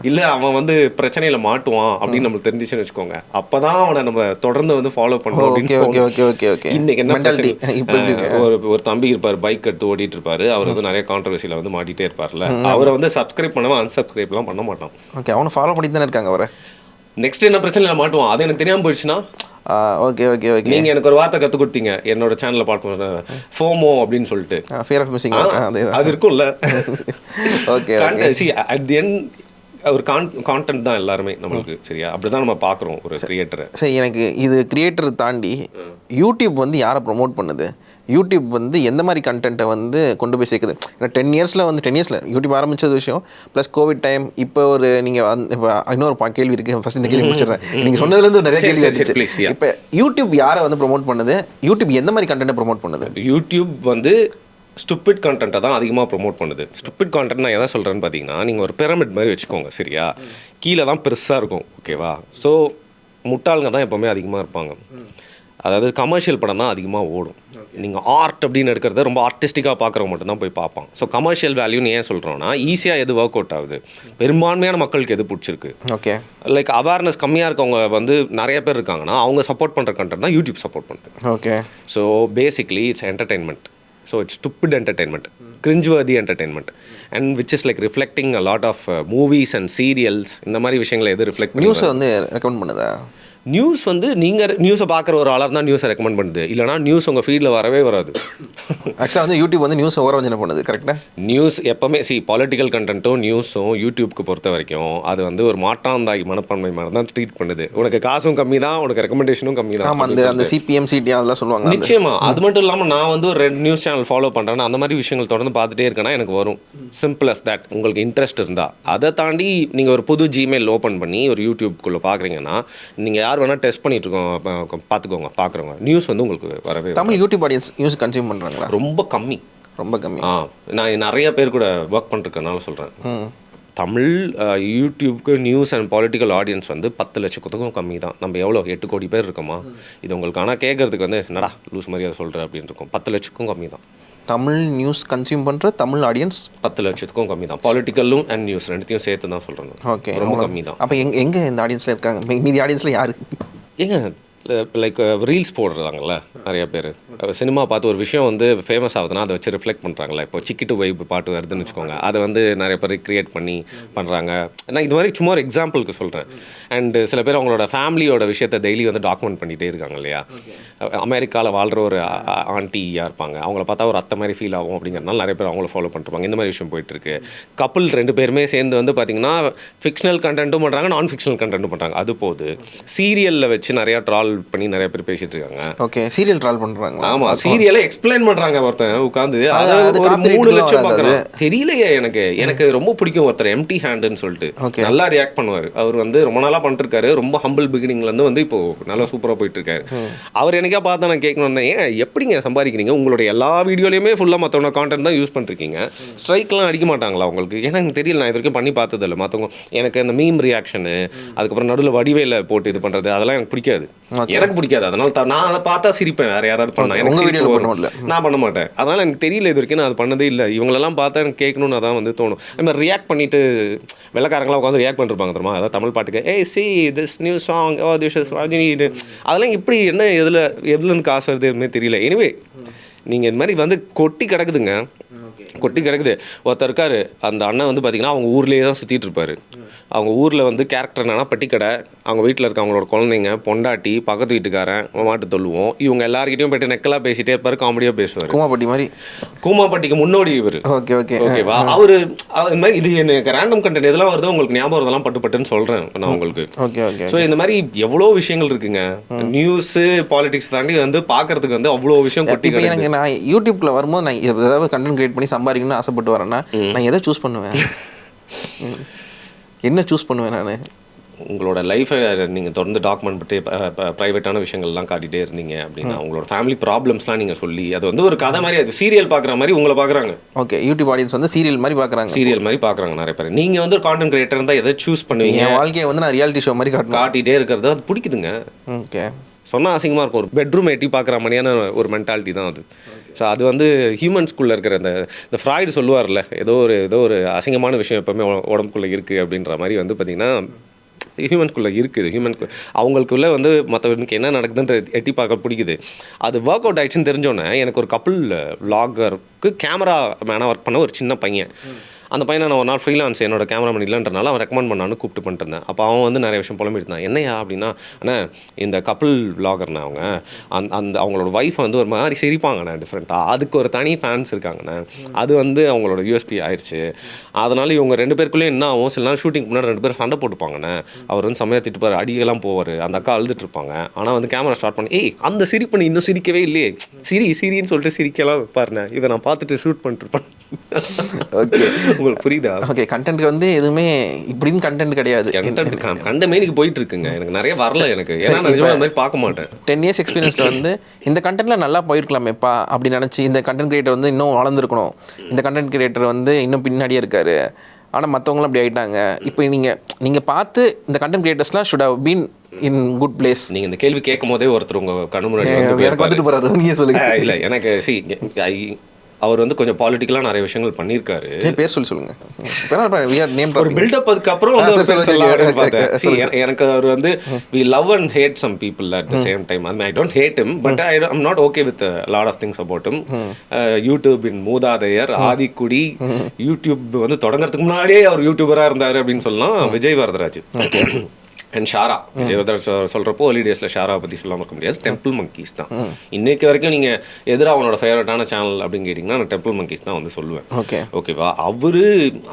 இல்லை அவன் வந்து பிரச்சனையில் மாட்டுவான் அப்படின்னு நம்மளுக்கு தெரிஞ்சிச்சுன்னு வச்சுக்கோங்க. அப்போதான் அவனை நம்ம தொடர்ந்து வந்து ஃபாலோ பண்ணுவோம் அப்படின்னு. இன்னைக்கு என்ன, ஒரு தம்பி இருப்பார், பைக் எடுத்து ஓடிட்டு இருப்பாரு, அவர் வந்து நிறைய கான்ட்ரவர்சியில் வந்து மாட்டிகிட்டே இருப்பார்ல, அவரை வந்து சப்ஸ்கிரைப் பண்ணவன் அன்சப்ஸ்கிரைப்லாம் பண்ண மாட்டான். ஓகே. அவனை ஃபாலோ பண்ணி தானே இருக்காங்க. அவரை நெக்ஸ்ட் என்ன பிரச்சனையில் மாட்டுவான், அது எனக்கு தெரியாமல் போயிடுச்சுன்னா. Okay okay okay. நீங்கள் எனக்கு ஒரு வார்த்தை கற்றுக் கொடுத்தீங்க என்னோட சேனலில் பார்க்கணும், ஃபோமோ அப்படின்னு சொல்லிட்டு, ஃபியர் ஆஃப் மிஸ்ஸிங் அது இருக்கும்ல. ஓகே. அட் தி எண்ட் ஒரு கான்டென்ட் தான் எல்லாருமே நம்மளுக்கு, சரியா? அப்படி தான் நம்ம பார்க்குறோம் ஒரு கிரியேட்டரை. சரி, எனக்கு இது கிரியேட்டர் தாண்டி யூடியூப் வந்து யாரை ப்ரொமோட் பண்ணுது, யூடியூப் வந்து எந்த மாதிரி கண்டென்ட்டை வந்து கொண்டு போய் சேர்க்குது? ஏன்னா 10 இயர்ஸில் யூடியூப் ஆரம்பித்தது விஷயம் ப்ளஸ் கோவிட் டைம். இப்போ ஒரு நீங்கள் இப்போ இன்னொரு கேள்வி இருக்குது, ஃபஸ்ட் இந்த கேள்வி முடிச்சிடுறேன். நீங்கள் சொன்னதுலேருந்து நிறைய கேள்வி இருக்குது. இப்போ யூடியூப் யாரை வந்து ப்ரொமோட் பண்ணுது, யூடியூப் எந்த மாதிரி கண்டென்ட்டை ப்ரொமோட் பண்ணுது? யூடியூப் வந்து ஸ்டூப்பிட் கான்டென்ட்டை தான் அதிகமாக ப்ரொமோட் பண்ணுது. ஸ்டூப்பிட் கான்டென்ட் நான் எதை சொல்கிறேன்னு பார்த்தீங்கன்னா, நீங்கள் ஒரு பிரமிட் மாதிரி வச்சுக்கோங்க, சரியா? கீழே தான் பெருசாக இருக்கும், ஓகேவா? ஸோ முட்டாளுங்க தான் எப்போவுமே அதிகமாக இருப்பாங்க. அதாவது கமர்ஷியல் படம் தான் அதிகமாக ஓடும். நீங்கள் ஆர்ட் அப்படின்னு எடுக்கிறத ரொம்ப ஆர்டிஸ்டிக்காக பார்க்குறவங்க மட்டும்தான் போய் பார்ப்பான். ஸோ கமர்ஷியல் வேல்யூன்னு ஏன் சொல்கிறோன்னா, ஈஸியாக எது ஒர்க் அவுட் ஆகுது, பெரும்பான்மையான மக்களுக்கு எது பிடிச்சிருக்கு, ஓகே, லைக் அவேர்னஸ் கம்மியாக இருக்கவங்க வந்து நிறைய பேர் இருக்காங்கன்னா அவங்க சப்போர்ட் பண்ணுற கண்டென்ட் தான் யூடியூப் சப்போர்ட் பண்ணுது. Okay. So basically it's entertainment. So it's stupid entertainment, cringe-worthy entertainment, and which is like reflecting a lot of movies and serials. இந்த மாதிரி விஷயங்களை எது ரிஃப்ளெக்ட் நியூஸை வந்து ரெக்கமெண்ட் பண்ணுதா? நியூஸ் வந்து நீங்கள் நியூஸை பார்க்குற ஒரு ஆளாக தான் நியூஸை ரெக்கமெண்ட் பண்ணுது, இல்லைனா நியூஸ் உங்கள் ஃபீல்டில் வரவே வராது. ஆக்சுவலாக வந்து யூடியூப் வந்து நியூஸை ஓரவஞ்சனை பண்ணுது, கரெக்டாக? நியூஸ் எப்போவுமே பொலிட்டிக்கல் கண்டென்ட்டும் நியூஸும் யூடியூப்க்கு பொறுத்த வரைக்கும் அது வந்து ஒரு மாற்றாந்தாய் மனப்பான்மை மாதிரி தான் ட்ரீட் பண்ணுது. உனக்கு காசும் கம்மி தான், உனக்கு ரெக்கமெண்டேஷனும் கம்மி தான். ஆமாம், அந்த சிபிஎம் சிடி அதெல்லாம் சொல்லுவாங்க. நிச்சயமாக. அது மட்டும் இல்லாமல் நான் வந்து ஒரு 2 நியூஸ் சேனல் ஃபாலோ பண்ணுறேன்னா அந்த மாதிரி விஷயங்கள் தொடர்ந்து பார்த்துட்டே இருக்கேன்னா எனக்கு வரும். Simple as that. உங்களுக்கு இன்ட்ரெஸ்ட் இருந்தால் அதை தாண்டி நீங்கள் ஒரு புது ஜிமெயில் ஓப்பன் பண்ணி ஒரு யூடியூப்குள்ளே பார்க்குறீங்கன்னா நீங்கள் யார் வேணால் டெஸ்ட் பண்ணிட்டு பார்த்துக்கோங்க, பார்க்குறவங்க நியூஸ் வந்து உங்களுக்கு வரவே. Tamil YouTube audience news consume பண்ணுறாங்களா? ரொம்ப கம்மி, ரொம்ப கம்மி. நான் நிறைய பேர் கூட ஒர்க் பண்ணிருக்கனால சொல்கிறேன். தமிழ் யூடியூப்க்கு நியூஸ் அண்ட் பொலிட்டிக்கல் ஆடியன்ஸ் வந்து 10 லட்சத்துக்கும் கம்மி தான். நம்ம எவ்வளோ 8 கோடி பேர் இருக்கோமா? இது உங்களுக்கு ஆனால் கேட்குறதுக்கு வந்து என்னடா லூஸ் மரியாதை சொல்கிறேன் அப்படின்னு இருக்கும். 10 லட்சத்துக்கும் கம்மி தான் தமிழ் நியூஸ் கன்சியூம் பண்ணுற தமிழ் ஆடியன்ஸ். 10 லட்சத்துக்கும் கம்மி தான். பொலிட்டிக்கலும் அண்ட் நியூஸ் ரெண்டுத்தையும் சேர்த்து தான் சொல்கிறேன். ஓகே, ரொம்ப கம்மி தான். அப்போ எங்கே இந்த ஆடியன்ஸில் இருக்காங்க? மீதி ஆடியன்ஸில் யார்? ஏங்க லைக் ரீல்ஸ் போடுறாங்கல்ல நிறைய பேர், சினிமா பார்த்து ஒரு விஷயம் வந்து ஃபேமஸ் ஆகுதுன்னா அதை வச்சு ரிஃப்ளெக்ட் பண்ணுறாங்களே. இப்போ சிக்கிட்டு வைப் பாட்டு வருதுன்னு வச்சுக்கோங்க, அதை வந்து நிறைய பேர் க்ரியேட் பண்ணி பண்ணுறாங்க. நான் இது மாதிரி சும்மா ஒரு எக்ஸாம்பிளுக்கு சொல்கிறேன். அண்டு சில பேர் அவங்களோட ஃபேமிலியோட விஷயத்தை டெய்லி வந்து டாக்குமெண்ட் பண்ணிகிட்டே இருக்காங்க இல்லையா. அமெரிக்காவில் வாழ்கிற ஒரு ஆண்டியாக இருப்பாங்க, அவங்கள பார்த்தா ஒரு அத்தை மாதிரி ஃபீல் ஆகும் அப்படிங்கிறனால நிறைய பேர் அவங்கள ஃபாலோ பண்ணிருப்பாங்க. இந்த மாதிரி விஷயம் போயிட்டுருக்கு. கப்புள் 2 பேருமே சேர்ந்து வந்து பார்த்திங்கன்னா ஃபிக்ஷனல் கண்டென்ட்டும் பண்ணுறாங்க, நான் ஃபிக்ஷனல் கண்டென்ட்டும் பண்ணுறாங்க. அது போது சீரியலில் வச்சு நிறையா ட்ரால் பண்ணி நிறைய பேர் பேசிட்டு இருக்காங்க. ஓகே, சீரியல் ட்ரால் பண்றாங்க. ஆமா, சீரியலை எக்ஸ்பிளைன் பண்றாங்க ஒருத்தன் உட்காந்து. அது ஒரு 3 லட்சம் பார்க்குறேன். தெரியலையே எனக்கு ரொம்ப பிடிக்கும் ஒருத்தர் எம்டி ஹேண்டுன்னு சொல்லிட்டு நல்லா ரியாக்ட் பண்ணுவார். அவர் வந்து ரொம்ப நாளாக பண்ணிட்டு இருக்காரு. ரொம்ப ஹம்பிள் பிகினிங்லேருந்து வந்து இப்போ நல்லா சூப்பராக போயிட்டு இருக்காரு. அவர் எனக்கா பார்த்தா நான் கேட்கணும் வந்தேன், ஏன் எப்படிங்க சம்பாதிக்கிறீங்க? உங்களுடைய எல்லா வீடியோலையுமே ஃபுல்லாக மற்றவங்க கான்டென்ட் தான் யூஸ் பண்ணிருக்கீங்க, ஸ்ட்ரைக்லாம் அடிக்க மாட்டாங்களா உங்களுக்கு? ஏன்னா எனக்கு தெரியல, நான் இது வரைக்கும் பண்ணி பார்த்ததில்லை. மற்றவங்க எனக்கு அந்த மீம் ரியாக்ஷனு, அதுக்கப்புறம் நடுவில் வடிவேல போட்டு இது பண்ணுறது, அதெல்லாம் எனக்கு பிடிக்காது. எனக்கு பிடிக்காது. அதனால நான் அதை பார்த்தா சிரிப்பேன். வேற யாராவது பண்ணா எனக்கு நான் பண்ண மாட்டேன். அதனால எனக்கு தெரியல, இது வரைக்கும் நான் அது பண்ணதே இல்லை. இவங்களெல்லாம் பார்த்தா எனக்கு கேட்கணும்னு அதான் வந்து தோணும். அது மாதிரி ரியாக்ட் பண்ணிட்டு வெள்ளக்காரங்களாம் உட்காந்து ரியாக்ட் பண்ணிருப்பாங்க தெரியுமா. அதாவது தமிழ் பாட்டுக்கு hey see this new song oh this is Rajini, அதெல்லாம் இப்படி என்ன எதுலேருந்து காசு வருது எதுவுமே தெரியல. எனிவே நீங்கள் இது மாதிரி வந்து கொட்டி கிடக்குதுங்க, கொட்டி கிடக்குது. ஒருத்தர் இருக்காரு, அந்த அண்ணன் வந்து பார்த்தீங்கன்னா அவங்க ஊர்லேயே தான் சுற்றிட்டு இருப்பார். அவங்க ஊரில் வந்து கேரக்டர் என்னன்னா பெட்டிக்கடை, அவங்க வீட்டில் இருக்க அவங்களோட குழந்தைங்க, பொண்டாட்டி, பக்கத்து வீட்டுக்காரன், மாட்டு தொல்லுவோம், இவங்க எல்லாருக்கிட்டையும் போய்ட்டு நெக்கலாக பேசிட்டே இருப்பார், காமெடியாக பேசுவார். கூமாப்பட்டி மாதிரி. கூமாப்பட்டிக்கு முன்னோடி இவர். ஓகே ஓகே ஓகேவா. அவர் இந்த மாதிரி இது எனக்கு ரேண்டம் கண்டென்ட் எதெல்லாம் வருதோ உங்களுக்கு ஞாபகம் வரதெல்லாம் பட்டுன்னு சொல்கிறேன் நான் உங்களுக்கு. Okay okay. ஸோ இந்த மாதிரி எவ்வளோ விஷயங்கள் இருக்குங்க. நியூஸு பாலிடிக்ஸ் தாண்டி வந்து பார்க்கறதுக்கு வந்து அவ்வளோ விஷயம் கொட்டி. இப்போ எனக்கு நான் யூடியூப்ல வரும்போது நான் ஏதாவது கண்டென்ட் கிரியேட் பண்ணி சம்பாதிக்கணும்னு ஆசைப்பட்டு வரேன்னா நான் எதை சூஸ் பண்ணுவேன்? என்ன சூஸ் பண்ணுவேன் நான்? உங்களோட லைஃப்பை நீங்கள் தொடர்ந்து டாக்குமெண்ட் பண்ணி ப்ரைவேட்டான விஷயங்கள்லாம் காட்டிகிட்டே இருந்தீங்க அப்படின்னா உங்களோட ஃபேமிலி ப்ராப்ளம்ஸ்லாம் நீங்கள் சொல்லி அது வந்து ஒரு கதை மாதிரி, அது சீரியல் பார்க்குற மாதிரி உங்களை பார்க்குறாங்க. ஓகே, யூடியூப் ஆடியன்ஸ் வந்து சீரியல் மாதிரி பார்க்குறாங்க. சீரியல் மாதிரி பார்க்குறாங்க நிறைய பேர். நீங்கள் வந்து ஒரு கான்டென்ட் கிரியேட்டர் இருந்தால் எதை சூஸ் பண்ணுவீங்க? என் வாழ்க்கையை வந்து நான் ரியாலிட்டி ஷோ மாதிரி காட்டிகிட்டே இருக்கிறது அது பிடிக்குதுங்க. ஓகே, சொன்னால் அசிங்கமாக இருக்கும். ஒரு பெட்ரூம் எட்டி பார்க்குற மாதிரியான ஒரு மென்டாலிட்டி தான் அது. ஸோ அது வந்து ஹியூமன்ஸ்குள்ளே இருக்கிற இந்த ஃப்ராய்டு சொல்லுவார்ல, ஏதோ ஒரு அசிங்கமான விஷயம் எப்போவுமே உடம்புக்குள்ளே இருக்குது அப்படின்ற மாதிரி வந்து பார்த்திங்கன்னா ஹியூமன்ஸ்குள்ளே இருக்குது. அவங்களுக்குள்ளே வந்து மற்றவனுக்கு என்ன நடக்குதுன்ற எட்டி பார்க்க பிடிக்குது. அது ஒர்க் அவுட் ஆகிடுச்சுன்னு தெரிஞ்சோன்னே எனக்கு ஒரு கப்புள் விளாகருக்கு கேமரா மேனாக ஒர்க் பண்ண ஒரு சின்ன பையன், அந்த பையனை நான் ஒரு நாள் ஃப்ரீலான்ஸ் என்னோட கேமராமேன் இல்லைன்றனால அவன் ரெக்கமெண்ட் பண்ணான்னு கூப்பிட்டு பண்ணிட்டுருந்தேன். அப்போ அவன் வந்து நிறைய விஷயம் புலம்பிட்டு இருந்தான். என்னையா அப்படின்னா, அண்ணா இந்த கப்புள் விளாகர்ண்ணே அவங்க அந்த அவங்களோட ஒய்ஃபை வந்து ஒரு மாதிரி சிரிப்பாங்கண்ணே டிஃப்ரெண்ட்டாக, அதுக்கு ஒரு தனி ஃபேன்ஸ் இருக்காங்கண்ணே, அது வந்து அவங்களோட யூஎஸ்பி ஆயிடுச்சு. அதனால் இவங்க 2 பேருக்குள்ளேயும் என்ன ஆகும், சில நாள் ஷூட்டிங் முன்னாடி 2 பேரும் சண்டை போட்டுப்பாங்கண்ணே. அவர் வந்து செம்மையாக திட்டுப்பார், அடியெல்லாம் போவார், அந்த அக்கா அழுதுட்டு இருப்பாங்க. ஆனால் வந்து கேமரா ஸ்டார்ட் பண்ணி அந்த சிரிப்பு நீ இன்னும் சிரிக்கவே இல்லையே, சிரின்னு சொல்லிட்டு சிரிக்கலாம் வைப்பாருண்ணே, இதை நான் பார்த்துட்டு ஷூட் பண்ணிட்டுருப்பேன். ஓகே, உங்களுக்கு புரியுதா? ஓகே, கண்டென்ட் வந்து எதுவுமே இப்படின்னு கண்டென்ட் கிடையாது. கண்டமே எனக்கு போயிட்டு இருக்குங்க, எனக்கு நிறைய வரல. எனக்கு ஏன்னா நான் நிஜமா அந்த மாதிரி பார்க்க மாட்டேன். 10 இயர்ஸ் எக்ஸ்பீரியன்ஸில் வந்து இந்த கண்டென்ட்ல நல்லா போயிருக்கலாமேப்பா அப்படின்னு நினச்சி, இந்த கண்டென்ட் கிரியேட்டர் வந்து இன்னும் வளர்ந்துருக்கணும், இந்த கண்டென்ட் கிரியேட்டர் வந்து இன்னும் பின்னாடியே இருக்காரு, ஆனால் மற்றவங்களும் அப்படி ஆகிட்டாங்க. இப்போ நீங்கள் பார்த்து இந்த கண்டென்ட் கிரியேட்டர்ஸ்லாம் should have been in good place. நீங்கள் இந்த கேள்வி கேட்கும் போதே ஒருத்தர் உங்கள் கண்ணு முன்னாடி வந்துட்டு போகிறாரு, நீங்கள் சொல்லுங்க. இல்லை எனக்கு அவர் வந்து கொஞ்சம் பாலிட்டிக்கலாக நிறைய விஷயங்கள் பண்ணியிருக்காரு. பேர் சொல்லுங்க. ஒரு பில்டப் அதுக்கப்புறம் வந்து எனக்கு அவர் வந்து we love and hate some people at the same time. I don't hate him, but I'm not okay with lot of things about him. யூடியூபின் மூதாதையர், ஆதிக்குடி, யூடியூப் வந்து தொடங்குறதுக்கு முன்னாடியே அவர் யூடியூபராக இருந்தார் அப்படின்னு சொல்லலாம் விஜய் வரதராஜ். அண்ட் ஷாரா விஜயவர்தன் சொல்கிறப்போ early daysல ஷாரா பற்றி சொல்லாமல் இருக்க முடியாது. டெம்பிள் மங்கீஸ் தான் இன்னைக்கு வரைக்கும் நீங்கள் எதிராக அவனோட ஃபேவரட்டான சேனல் அப்படின்னு கேட்டிங்கன்னா நான் டெம்பிள் மங்கீஸ் தான் வந்து சொல்லுவேன். ஓகேவா? அவர்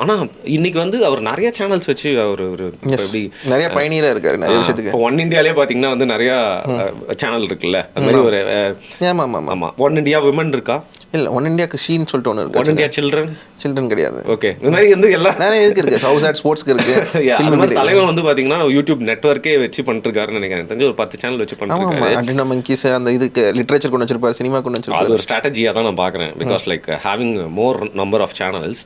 ஆனால் இன்னைக்கு வந்து அவர் நிறைய சேனல்ஸ் வச்சு அவர் ஒரு எப்படி நிறைய பயணியராக இருக்காரு நிறைய விஷயத்துக்கு. இப்போ ஒன் இண்டியாலே பார்த்தீங்கன்னா வந்து நிறையா சேனல் இருக்குல்ல, அது மாதிரி ஒரு ஆமாம் ஒன் இண்டியா விமன் இருக்கா? இல்லை, ஒன் இண்டியாக்கு ஷீன்னு சொல்லிட்டு ஒன்று இருக்கு. ஒன் இண்டியா சில்ட்ரன் கிடையாது. ஓகே, இந்த மாதிரி வந்து எல்லாம் நிறைய இருக்கு. ஹவுஸ் ஆட் ஸ்போர்ட்ஸ்க்கு இருக்கு. அந்த மாதிரி தலைவன் வந்து பார்த்தீங்கன்னா யூடியூப் நெட்வொர்க்கே வச்சு பண்ணிருக்காருன்னு நினைக்கிறேன். தெரிஞ்சு ஒரு 10 சேனல் வச்சு பண்ணிருக்காரு. அண்டினா மங்கீஸ் அந்த இதுக்கு லிட்ரேச்சர் கொண்டு வச்சிருப்பாரு, சினிமா கொண்டு வச்சிருப்பாரு. அது ஒரு ஸ்ட்ராட்டஜியாக தான் நான் பார்க்குறேன். Because like having more number of channels,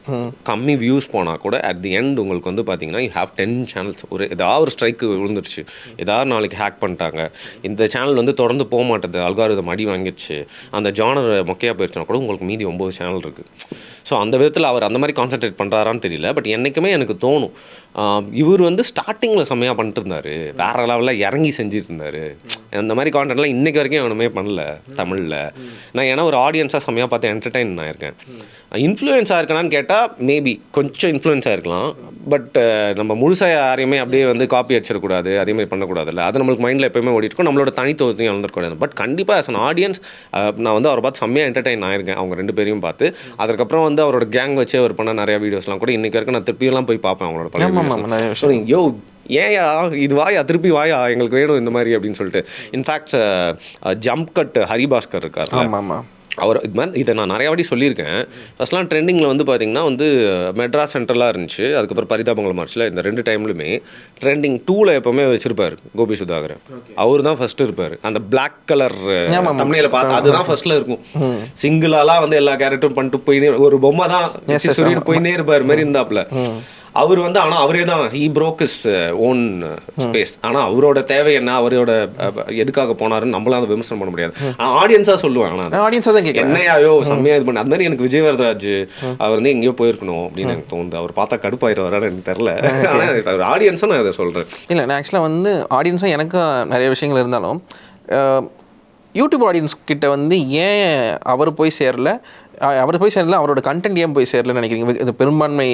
கம்மி வியூஸ் போனால் கூட அட் தி எண்ட் உங்களுக்கு வந்து பார்த்தீங்கன்னா யூ ஹேவ் 10 சேனல்ஸ். ஏதாவது ஒரு ஸ்ட்ரைக்கு விழுந்துருச்சு, ஏதாவது நாளைக்கு ஹேக் பண்ணிட்டாங்க, இந்த சேனல் வந்து தொடர்ந்து போக மாட்டேது, அல்காரிதம் அடி வாங்கிடுச்சு, அந்த ஜானர் மொக்கையாக போயிடுச்சுன்னா கூட உங்களுக்கு மீதி 9 சேனல் இருக்குது. ஸோ அந்த விதத்தில் அவர் அந்த மாதிரி கான்சென்ட்ரேட் பண்ணுறாரான்னு தெரியல. பட் என்றைக்குமே எனக்கு தோணும் இவர் வந்து ஸ்டார்டிங்கில் செம்மையாக பண்ணிட்டு இருந்தார், வேறு லெவலில் இறங்கி செஞ்சுட்டு இருந்தார். அந்த மாதிரி கான்டென்ட்லாம் இன்றைக்கு வரைக்கும் எவனுமே பண்ணல தமிழில். நான் ஏன்னா ஒரு ஆடியன்ஸாக செம்மையாக பார்த்து என்டர்டெயின் ஆகிருக்கேன். இன்ஃப்ளூயன்ஸாக இருக்கனான்னு கேட்டால் மேபி கொஞ்சம் இன்ஃப்ளூயன்ஸாக இருக்கலாம். பட் நம்ம முழுசாக யாரையுமே அப்படியே வந்து காப்பி அடிச்சிடக்கூடாது, அதேமாதிரி பண்ணக்கூடாதுல்ல. அது நம்மளுக்கு மைண்டில் எப்போயுமே ஓடிட்டுருக்கும், நம்மளோட தனித்துவத்தையும் இழந்துருக்கூடாது. பட் கண்டிப்பாக ஆஸ் அன் ஆடியன்ஸ் நான் வந்து அவரை பார்த்து செம்மையாக என்டர்டெயின் ஆகிருக்கேன், அவங்க 2 பேரையும் பார்த்து. அதுக்கப்புறம் வந்து அவரோட கேங் வச்சு அவர் பண்ண நிறைய வீடியோஸ்லாம் கூட இன்றைக்கி வரைக்கும் நான் திருப்பியெல்லாம் போய் பார்ப்பேன் அவங்களோட பழைய. யோ ஏயா இது வாயா, திருப்பி வாயா, எங்களுக்கு வேணும் இந்த மாதிரி அப்படின்னு சொல்லிட்டு. இன்ஃபேக்ட் ஜம்ப் கட் ஹரிபாஸ்கர் இருக்கார், அவர் இது மாதிரி இதை நான் நிறையா வாட்டி சொல்லியிருக்கேன். ஃபஸ்ட்லாம் ட்ரெண்டிங்கில் வந்து பார்த்திங்கன்னா வந்து மெட்ராஸ் சென்ட்ரலாக இருந்துச்சு, அதுக்கப்புறம் பரிதாபங்கள் மார்ச்சில், இந்த 2 டைம்லையுமே ட்ரெண்டிங் 2ல் எப்போவுமே வச்சுருப்பார் கோபி சுதாகர். அவர் தான் ஃபஸ்ட்டு இருப்பார். அந்த பிளாக் கலர் தமிழில் பார்த்து அதுதான் ஃபஸ்ட்டில் இருக்கும். சிங்கிளாலாம் வந்து எல்லா கேரக்டரும் பண்ணிட்டு போயினே ஒரு பொம்மை தான் சொல்லிட்டு போயினே இருப்பார் மாரி இருந்தாப்புல. அவர் வந்து ஆனால் அவரே தான் he broke his own space. ஆனால் அவரோட தேவை என்ன, அவரோட எதுக்காக போனாருன்னு நம்மளாம் அதை விமர்சனம் பண்ண முடியாது. ஆடியன்ஸாக சொல்லுவாங்க, ஆனால் ஆடியன்ஸாக தான் கேட்க என்னையாயோ செம்மையாக இது பண்ண. அது மாதிரி எனக்கு விஜயவர்தராஜ் அவர் வந்து எங்கேயோ போயிருக்கணும் அப்படின்னு எனக்கு தோணுது. அவர் பார்த்தா கடுப்பாயிடுவாரான்னு எனக்கு தெரில. அவர் ஆடியன்ஸாக நான் அதை சொல்கிறேன். இல்லை, நான் ஆக்சுவலாக வந்து ஆடியன்ஸாக எனக்கும் நிறைய விஷயங்கள் இருந்தாலும் யூடியூப் ஆடியன்ஸ் கிட்ட வந்து ஏன் அவர் போய் சேரல, அவரோட கண்டென்ட் ஏன் போய் சேரலன்னு நினைக்கிறீங்க? இது பெரும்பான்மை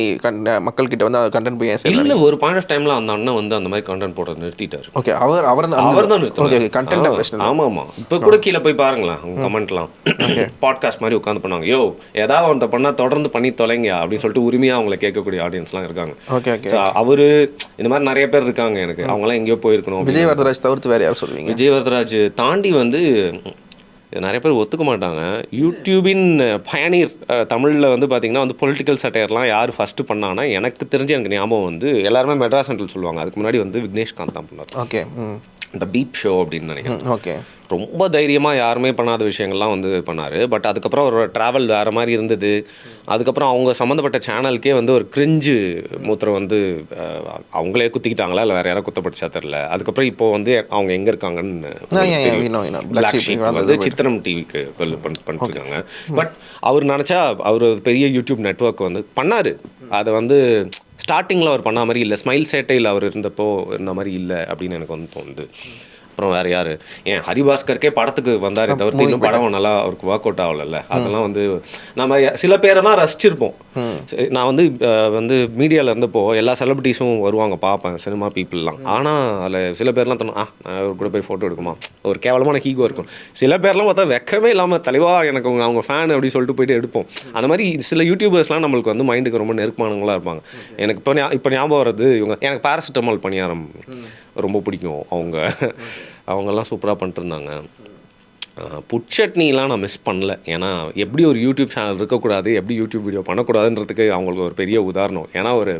மக்கள்கிட்ட வந்து அவர் கண்டென்ட் போய் ஏன் சேரல? இல்லை, ஒரு பாயிண்ட் ஆஃப் டைமில் அந்த அண்ணன் வந்து அந்த மாதிரி கண்டென்ட் போடுறது நிறுத்திட்டார். ஓகே, அவர் தான் நிறுத்தினார் கண்டென்ட். ஆமாம், இப்போ கூட கீழே போய் பாருங்களேன், அவங்க கமெண்ட்லாம் பாட்காஸ்ட் மாதிரி உட்காந்து பண்ணாங்க. யோ ஏதாவது ஒருத்த பண்ணால் தொடர்ந்து பண்ணி தொலைங்க அப்படின்னு சொல்லிட்டு உரிமையாக அவங்கள கேட்கக்கூடிய ஆடியன்ஸ்லாம் இருக்காங்க. ஓகே ஓகே, அவர் இந்த மாதிரி நிறைய பேர் இருக்காங்க. எனக்கு அவங்களாம் எங்கேயோ போயிருக்கணும். விஜயவர்தராஜ் தவிர்த்து வேறு யார் சொல்லுவீங்க? விஜயவர்தராஜ் தாண்டி வந்து நிறைய பேர் ஒத்துக்க மாட்டாங்க. யூடியூபின் பயனீர் தமிழில் வந்து பார்த்திங்கன்னா வந்து பொலிட்டிக்கல் சட்டையர்லாம் யார் ஃபஸ்ட்டு பண்ணாங்கன்னா எனக்கு தெரிஞ்சு எனக்கு ஞாபகம் வந்து எல்லாருமே மெட்ராஸ் சென்ட்ரல் சொல்லுவாங்க. அதுக்கு முன்னாடி வந்து விக்னேஷ்காந்த் தான் பண்ணார். ஓகே, இந்த பீப் ஷோ அப்படின்னு நினைக்கிறேன். ஓகே, ரொம்ப தைரியமாக யாருமே பண்ணாத விஷயங்கள்லாம் வந்து பண்ணார். பட் அதுக்கப்புறம் அவரோட ட்ராவல் வேறு மாதிரி இருந்தது. அதுக்கப்புறம் அவங்க சம்மந்தப்பட்ட சேனலுக்கே வந்து ஒரு கிரிஞ்சு மூத்திரம் வந்து அவங்களே குத்திக்கிட்டாங்களா இல்லை வேறு யாரும் குத்தப்பட்டுச்சா தெரில. அதுக்கப்புறம் இப்போது வந்து அவங்க எங்கே இருக்காங்கன்னு பிளாக் ஷீப் வந்து சித்திரம் டிவிக்கு பண்ணிட்டுருக்காங்க. பட் அவர் நினச்சா அவர் பெரிய யூடியூப் நெட்வொர்க் வந்து பண்ணார். அதை வந்து ஸ்டார்டிங்கில் அவர் பண்ண மாதிரி இல்லை, ஸ்மைல் சேட்டையில் அவர் இருந்தப்போ இருந்த மாதிரி இல்லை அப்படின்னு எனக்கு வந்து தோணுது. அப்புறம் வேறு யார், ஏன் ஹரிபாஸ்கருக்கே படத்துக்கு வந்தாரே தவிர்த்து இன்னும் படம் நல்லா அவருக்கு ஒர்க் அவுட் ஆகலைல்ல. அதெல்லாம் வந்து நம்ம சில பேரை தான் ரசிச்சிருப்போம். நான் வந்து மீடியாவில் இருந்தப்போ எல்லா செலிபிரிட்டிஸும் வருவாங்க, பார்ப்பேன் சினிமா பீப்புளெலாம். ஆனால் அதில் சில பேர்லாம் தோணும், அவர் கூட போய் ஃபோட்டோ எடுக்குமா, ஒரு கேவலமான ஹீகோ இருக்கும். சில பேர்லாம் பார்த்தா வெக்கமே இல்லாமல் தலைவா எனக்கு அவங்க ஃபேன் அப்படி சொல்லிட்டு போயிட்டு எடுப்போம். அந்த மாதிரி சில யூடியூபர்ஸ்லாம் நம்மளுக்கு வந்து மைண்டுக்கு ரொம்ப நெருக்கமானவங்களாக இருப்பாங்க. எனக்கு இப்போ ஞாபகம் வர்றது இவங்க, எனக்கு பேராசிட்டமால் பணியாரம் ரொம்ப பிடிக்கும். அவங்கெல்லாம் சூப்பராக பண்ணிட்டுருந்தாங்க. புட்சட்னிலாம் நான் மிஸ் பண்ணல. ஏன்னா எப்படி ஒரு யூடியூப் சேனல் இருக்கக்கூடாது, எப்படி யூடியூப் வீடியோ பண்ணக்கூடாதுன்றதுக்கு அவங்களுக்கு ஒரு பெரிய உதாரணம். ஏன்னா ஒரு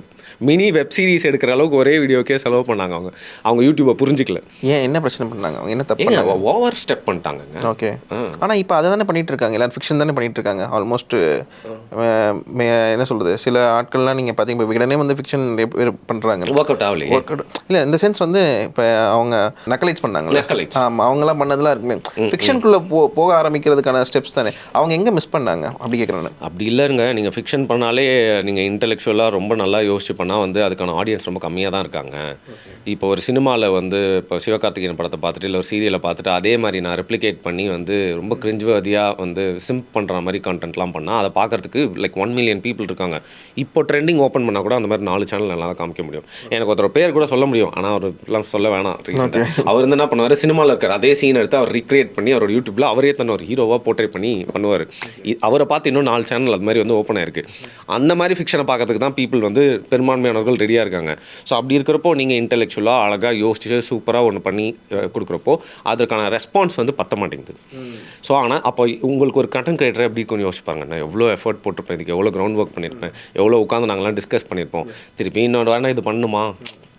மினி வெப் சீரிஸ் எடுக்கிற அளவுக்கு ஒரே வீடியோக்கே செலவு பண்ணாங்க. அவங்க யூடியூப்பை புரிஞ்சிக்கல. ஏன் என்ன பிரச்சனை பண்ணாங்க, அவங்க என்ன தப்பு ஓவர் ஸ்டெப் பண்ணிட்டாங்க. ஓகே, ஆனால் இப்போ அதை தானே பண்ணிட்டு இருக்காங்க, எல்லாரும் ஃபிக்ஷன் தானே பண்ணிட்டு இருக்காங்க ஆல்மோஸ்ட். என்ன சொல்கிறது, சில ஆட்கள்லாம் நீங்கள் பார்த்தீங்க விகடனே வந்து ஃபிக்ஷன் பண்ணுறாங்க. ஒர்க் அவுட் ஆகலையே. இல்லை, இந்த சென்ஸ் வந்து இப்போ அவங்க நக்கலைட்ஸ் பண்ணாங்க. ஆமாம், அவங்களாம் பண்ணதெல்லாம் இருக்குமே. ஃபிக்ஷன் ஃபிக்ஷனுக்குள்ளே போக ஆரம்பிக்கிறதுக்கான ஸ்டெப்ஸ் தானே. அவங்க எங்கே மிஸ் பண்ணாங்க அப்படி கேட்குறேன். அப்படி இல்லைங்க, நீங்கள் ஃபிக்ஷன் பண்ணாலே நீங்கள் இன்டெலெக்சுவலாக ரொம்ப நல்லா யோசிச்சு பண்ணால் வந்து அதுக்கான ஆடியன்ஸ் ரொம்ப கம்மியாக தான் இருக்காங்க. இப்போ ஒரு சினிமாவில் வந்து இப்போ சிவகார்த்திகேயன் படத்தை பார்த்துட்டு இல்லை ஒரு சீரியலை பார்த்துட்டு அதே மாதிரி நான் ரெப்ளிகேட் பண்ணி வந்து ரொம்ப கிரிஞ்சுவதியாக வந்து சிம்ப் பண்ணுற மாதிரி கான்டென்ட்லாம் பண்ணால் அதை பார்க்குறதுக்கு லைக் 1 மில்லியன் பீப்புள் இருக்காங்க. இப்போ ட்ரெண்டிங் ஓப்பன் பண்ணால் கூட அந்த மாதிரி 4 சேனல் நல்லா காமிக்க முடியும். எனக்கு ஒருத்தர் பேர் கூட சொல்ல முடியும், ஆனால் அவர்லாம் சொல்ல வேணாம். ரீசெண்டாக அவர் வந்து என்ன பண்ணுவார், சினிமாவில் இருக்கிற அதே சீன் எடுத்து அவர் ரீக்ரியேட் பண்ணி அவரோட யூடியூப்பில் அவரே தன்னை ஒரு ஹீரோவாக போர்ட்ரேட் பண்ணி பண்ணுவார். அவரை பார்த்து இன்னும் 4 சேனல் அது மாதிரி வந்து ஓப்பன் ஆயிருக்கு. அந்த மாதிரி ஃபிக்ஷனை பார்க்கறதுக்கு தான் பீப்புள் வந்து பெரும்பான்மையானவர்கள் ரெடியாக இருக்காங்க. ஸோ அப்படி இருக்கிறப்போ நீங்கள் இன்டெலெக்சுவலாக அழகாக யோசிச்சு சூப்பராக ஒன்று பண்ணி கொடுக்குறப்போ அதுக்கான ரெஸ்பான்ஸ் வந்து பத்த மாட்டேங்குது. ஸோ ஆனால் அப்போ உங்களுக்கு ஒரு கண்டென்ட் கிரியேட்டர் எப்படி கொஞ்சம் யோசிப்பாங்க, நான் எவ்வளோ எஃபர்ட் போட்டிருப்பேன், இதுக்கு எவ்வளோ கிரவுண்ட் ஒர்க் பண்ணியிருப்பேன், எவ்வளோ உட்காந்து நாங்களாம் டிஸ்கஸ் பண்ணியிருப்போம், திருப்பி இன்னொரு வாரம் இது பண்ணுமா,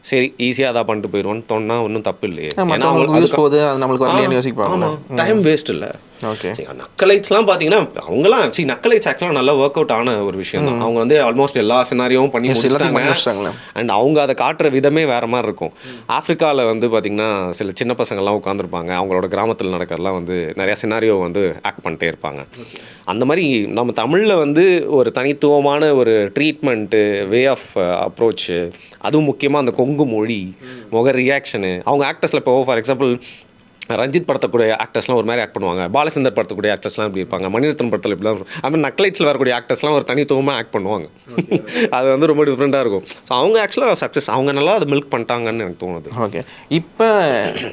சரி ஈஸியாக அதான் பண்ணிட்டு போயிடுவோன்னு தோணுனா ஒன்றும் தப்பு இல்லையே. டைம் வேஸ்ட் இல்லை. ஓகே, நக்கலைட்ஸ்லாம் பார்த்தீங்கன்னா அவங்களாம் நக்கலைட்ஸ் ஆக்சுவலாக நல்லா ஒர்க் அவுட் ஆன ஒரு விஷயம் தான். அவங்க வந்து ஆல்மோஸ்ட் எல்லா சினாரியும் பண்ணி முடிச்சிட்டாங்க. அண்ட் அவங்க அதை காட்டுற விதமே வேறு மாதிரி இருக்கும். ஆஃப்ரிக்காவில் வந்து பார்த்திங்கன்னா சில சின்ன பசங்கள்லாம் உட்காந்துருப்பாங்க, அவங்களோட கிராமத்தில் நடக்கிறதுலாம் வந்து நிறையா சினாரியோ வந்து ஆக்ட் பண்ணிட்டே இருப்பாங்க. அந்த மாதிரி நம்ம தமிழில் வந்து ஒரு தனித்துவமான ஒரு ட்ரீட்மெண்ட்டு, வே ஆஃப் அப்ரோச்சு, அதுவும் முக்கியமாக அந்த கொங்கு மொழி, முக ரியாக்ஷனு, அவங்க ஆக்டர்ஸில் இப்போ ஃபார் எக்ஸாம்பிள் ரஞ்சித் படத்தக்கூடிய ஆக்டர்ஸ்லாம் ஒரு மாதிரி ஆக்ட் பண்ணுவாங்க, பாலச்சந்தர் படத்தக்கூடிய ஆக்டர்ஸ்லாம் இப்படி இருப்பாங்க, மணிரத்னம் படத்தில் இப்படிலாம் அது மாதிரி நக்லைட்ஸில் வரக்கூடிய ஆக்டர்ஸ்லாம் ஒரு தனித்துவமாக ஆக்ட் பண்ணுவாங்க. அது வந்து ரொம்ப டிஃப்ரெண்ட்டாக இருக்கும். ஸோ அவங்க ஆக்சுவலாக சக்ஸஸ், அவங்க நல்லா அதை மில்க் பண்ணிட்டாங்கன்னு எனக்கு தோணுது. ஓகே, இப்போ